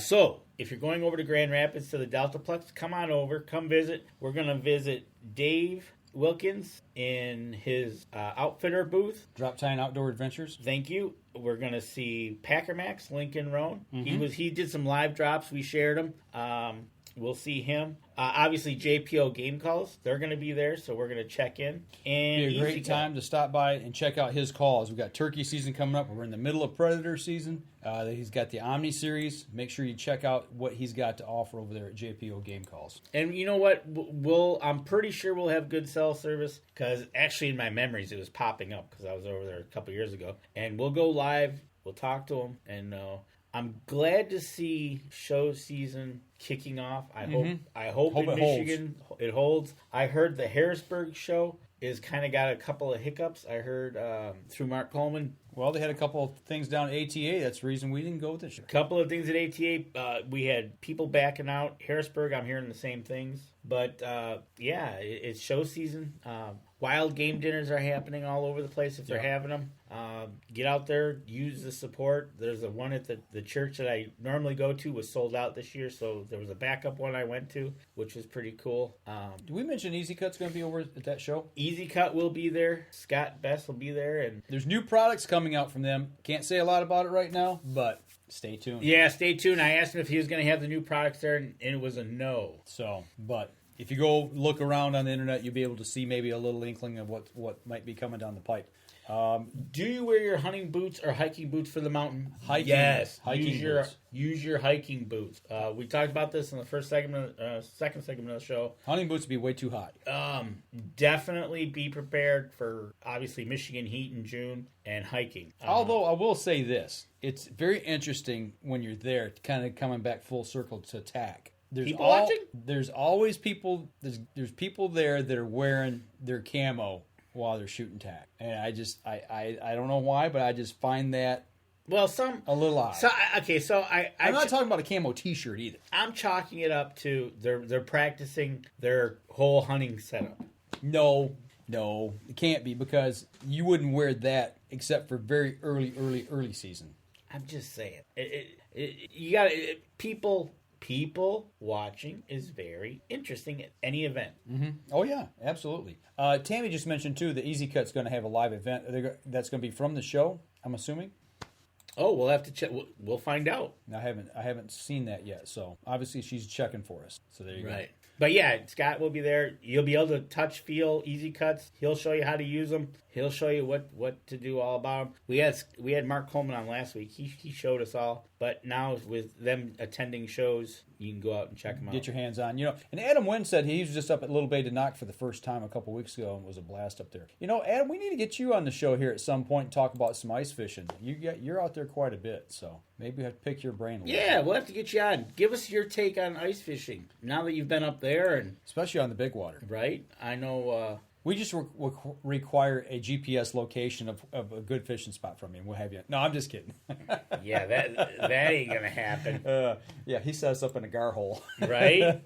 Speaker 4: So if you're going over to Grand Rapids to the Deltaplex, come on over, come visit. We're going to visit Dave Wilkins in his outfitter booth.
Speaker 2: Drop Tying Outdoor Adventures.
Speaker 4: Thank you. We're going to see Packer Max, Lincoln Roan.
Speaker 2: Mm-hmm.
Speaker 4: He did some live drops. We shared them. We'll see him. Obviously, JPO Game Calls. They're going to be there, so we're going to check in. And
Speaker 2: be a great time to stop by and check out his calls. We've got turkey season coming up. We're in the middle of predator season. He's got the Omni series. Make sure you check out what he's got to offer over there at JPO Game Calls.
Speaker 4: And you know what? I'm pretty sure we'll have good cell service because actually in my memories it was popping up because I was over there a couple years ago. And we'll go live. We'll talk to him. And I'm glad to see show season kicking off. I hope in Michigan it holds. I heard the Harrisburg show is kind of got a couple of hiccups. I heard through Mark Coleman.
Speaker 2: Well, they had a couple of things down at ATA. That's the reason we didn't go this year.
Speaker 4: A couple of things at ATA. We had people backing out. Harrisburg, I'm hearing the same things. But, it's show season. Wild game dinners are happening all over the place if they're having them. Get out there, use the support. There's a one at the church that I normally go to was sold out this year, so there was a backup one I went to, which was pretty cool.
Speaker 2: Did we mention Easy Cut's going to be over at that show?
Speaker 4: Easy Cut will be there. Scott Best will be there. And
Speaker 2: there's new products coming out from them. Can't say a lot about it right now, but stay tuned.
Speaker 4: Yeah, stay tuned. I asked him if he was going to have the new products there, and it was a no.
Speaker 2: So, but if you go look around on the internet, you'll be able to see maybe a little inkling of what might be coming down the pipe.
Speaker 4: Do you wear your hunting boots or hiking boots for the mountain?
Speaker 2: Hiking.
Speaker 4: Yes.
Speaker 2: Hiking boots.
Speaker 4: Use your hiking boots. We talked about this in the second segment of the show.
Speaker 2: Hunting boots would be way too hot.
Speaker 4: Definitely be prepared for, obviously, Michigan heat in June and hiking.
Speaker 2: Although I will say this, it's very interesting when you're there, kind of coming back full circle to tack.
Speaker 4: People watching?
Speaker 2: There's always people. There's people there that are wearing their camo while they're shooting tack, and I don't know why, but I just find that a little odd.
Speaker 4: I'm
Speaker 2: not talking about a camo T-shirt either.
Speaker 4: I'm chalking it up to they're practicing their whole hunting setup.
Speaker 2: No, it can't be, because you wouldn't wear that except for very early season.
Speaker 4: I'm just saying, you got people watching is very interesting at any event.
Speaker 2: Mm-hmm. Oh yeah, absolutely. Tammy just mentioned too that Easy Cut's going to have a live event that's going to be from the show, I'm assuming.
Speaker 4: Oh, we'll have to check. We'll find out.
Speaker 2: I haven't seen that yet, so obviously she's checking for us. So there you go.
Speaker 4: Right. But yeah, Scott will be there. You'll be able to touch, feel Easy Cuts. He'll show you how to use them. He'll show you what to do all about them. We had Mark Coleman on last week. He showed us all. But now with them attending shows, you can go out and check them out.
Speaker 2: Get your hands on. And Adam Wynn said he was just up at Little Bay to knock for the first time a couple weeks ago, and it was a blast up there. Adam, we need to get you on the show here at some point and talk about some ice fishing. You're out there quite a bit, so maybe we have to pick your brain a little bit.
Speaker 4: We'll have to get you on. Give us your take on ice fishing now that you've been up there, and
Speaker 2: especially on the big water.
Speaker 4: Right? I know.
Speaker 2: We just require a GPS location of a good fishing spot from you, and we'll have you. No, I'm just kidding.
Speaker 4: Yeah, that ain't gonna happen.
Speaker 2: He set us up in a gar hole.
Speaker 4: Right?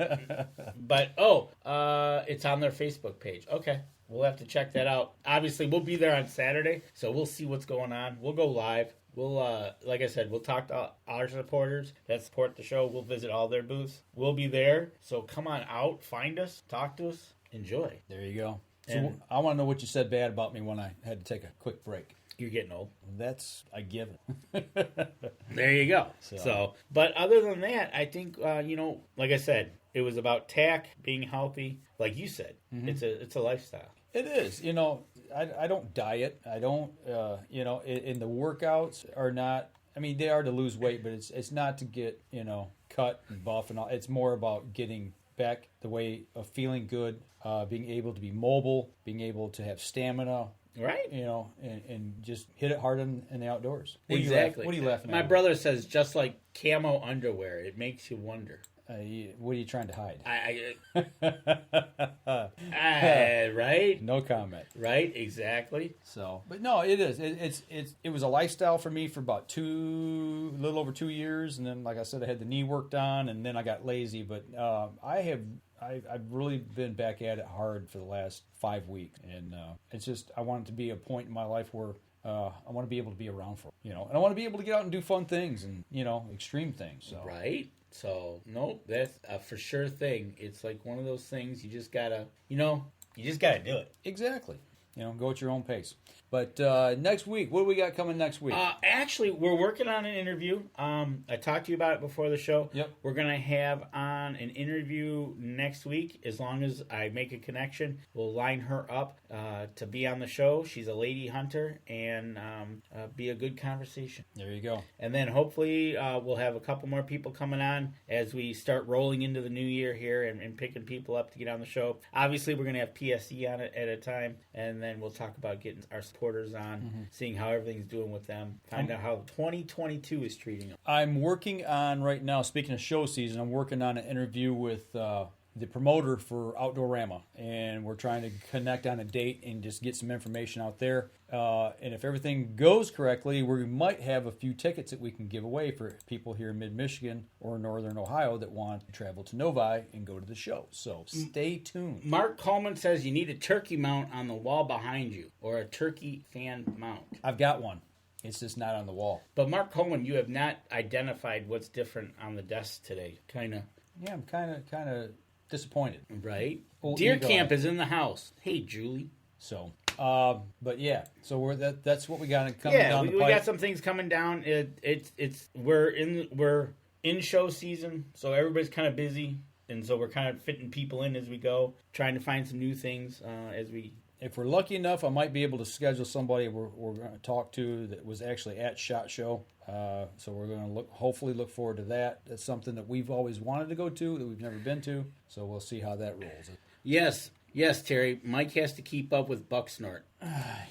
Speaker 4: But it's on their Facebook page. Okay, we'll have to check that out. Obviously, we'll be there on Saturday, so we'll see what's going on. We'll go live. We'll, like I said, we'll talk to our supporters that support the show. We'll visit all their booths. We'll be there, so come on out, find us, talk to us, enjoy.
Speaker 2: There you go. So I want to know what you said bad about me when I had to take a quick break.
Speaker 4: You're getting old.
Speaker 2: That's a given.
Speaker 4: There you go. So, but other than that, I think like I said, it was about tack, being healthy. Like you said, it's a lifestyle.
Speaker 2: It is. I don't diet. I don't. And the workouts are not. I mean, they are to lose weight, but it's not to get cut and buff and all. It's more about getting back the way of feeling good, being able to be mobile, being able to have stamina.
Speaker 4: Right.
Speaker 2: And just hit it hard in the outdoors.
Speaker 4: Exactly.
Speaker 2: What are you laughing at?
Speaker 4: My brother says just like camo underwear, it makes you wonder.
Speaker 2: What are you trying to hide?
Speaker 4: Right?
Speaker 2: No comment.
Speaker 4: Right? Exactly.
Speaker 2: So, but no, it is. It was a lifestyle for me for about a little over 2 years, and then, like I said, I had the knee worked on, and then I got lazy. But I've really been back at it hard for the last 5 weeks, and it's just I want it to be a point in my life where I want to be able to be around for, and I want to be able to get out and do fun things and extreme things. So.
Speaker 4: Right. So nope, that's a for sure thing. It's like one of those things you just gotta do it.
Speaker 2: Exactly. Go at your own pace. But next week, what do we got coming next week?
Speaker 4: Actually, we're working on an interview. I talked to you about it before the show.
Speaker 2: Yep.
Speaker 4: We're going to have on an interview next week. As long as I make a connection, we'll line her up to be on the show. She's a lady hunter, and be a good conversation.
Speaker 2: There you go.
Speaker 4: And then hopefully we'll have a couple more people coming on as we start rolling into the new year here and picking people up to get on the show. Obviously, we're going to have PSE on it at a time, and then we'll talk about getting our supporters on, seeing how everything's doing with them, find out how 2022 is treating them.
Speaker 2: I'm working on, right now, speaking of show season, I'm working on an interview with the promoter for Outdoorama, and we're trying to connect on a date and just get some information out there. And if everything goes correctly, we might have a few tickets that we can give away for people here in mid-Michigan or northern Ohio that want to travel to Novi and go to the show. So stay tuned.
Speaker 4: Mark Coleman says you need a turkey mount on the wall behind you, or a turkey fan mount.
Speaker 2: I've got one. It's just not on the wall.
Speaker 4: But Mark Coleman, you have not identified what's different on the desk today.
Speaker 2: Yeah, I'm kind of disappointed.
Speaker 4: Right? Deer Camp is in the house. Hey, Julie.
Speaker 2: So, but yeah, so that's what we got coming down the pipe.
Speaker 4: Yeah, we got some things coming down. We're in show season, so everybody's kind of busy. and so we're kind of fitting people in as we go, trying to find some new things as we.
Speaker 2: If we're lucky enough, I might be able to schedule somebody we're going to talk to that was actually at SHOT Show. So we're going to hopefully look forward to that. That's something that we've always wanted to go to that we've never been to. So we'll see how that rolls.
Speaker 4: Yes, Terry. Mike has to keep up with buck snort.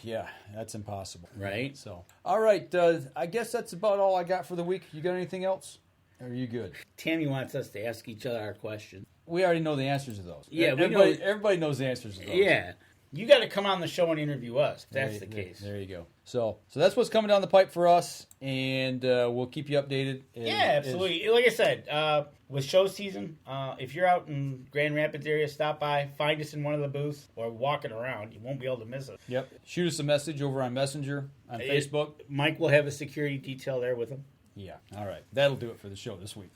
Speaker 2: Yeah, that's impossible.
Speaker 4: Right?
Speaker 2: So, all right. I guess that's about all I got for the week. You got anything else? Or are you good?
Speaker 4: Tammy wants us to ask each other our questions.
Speaker 2: We already know the answers to those.
Speaker 4: Yeah,
Speaker 2: everybody knows the answers to those.
Speaker 4: Yeah. You got to come on the show and interview us, if that's the case.
Speaker 2: There you go. So that's what's coming down the pipe for us, and we'll keep you updated.
Speaker 4: Yeah, absolutely. Like I said, with show season, if you're out in Grand Rapids area, stop by, find us in one of the booths, or walking around. You won't be able to miss us.
Speaker 2: Yep. Shoot us a message over on Messenger, on Facebook.
Speaker 4: Mike will have a security detail there with him.
Speaker 2: Yeah. All right. That'll do it for the show this week.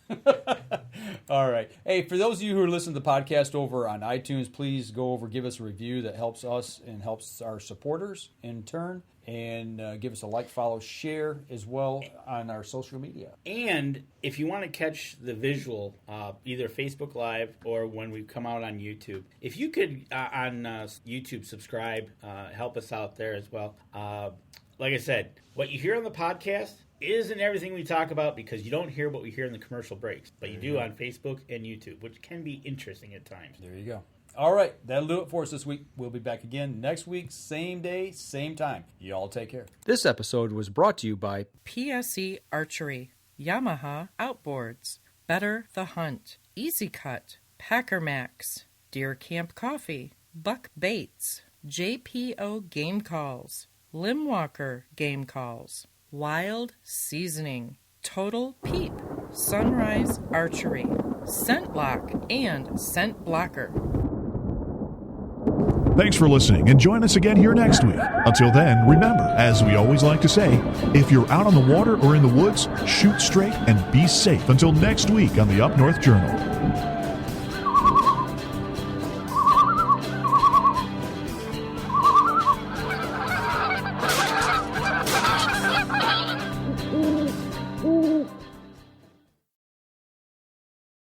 Speaker 2: All right. Hey, for those of you who are listening to the podcast over on iTunes, please go over, give us a review. That helps us and helps our supporters in turn. And give us a like, follow, share as well on our social media.
Speaker 4: And if you want to catch the visual, either Facebook Live or when we come out on YouTube, if you could on YouTube subscribe, help us out there as well. Like I said, what you hear on the podcast isn't everything we talk about because you don't hear what we hear in the commercial breaks, but you do on Facebook and YouTube, which can be interesting at times.
Speaker 2: There you go. All right, that'll do it for us this week. We'll be back again next week, same day, same time. Y'all take care. This episode was brought to you by
Speaker 3: PSE Archery, Yamaha Outboards, Better the Hunt, Easy Cut, Packer Max, Deer Camp Coffee, Buck Baits, JPO Game Calls, Limwalker Game Calls, Wild Seasoning, Total Peep, Sunrise Archery, Scent Lock, and Scent Blocker.
Speaker 1: Thanks for listening, and join us again here next week. Until then, remember, as we always like to say, if you're out on the water or in the woods, shoot straight and be safe until next week on the Up North Journal.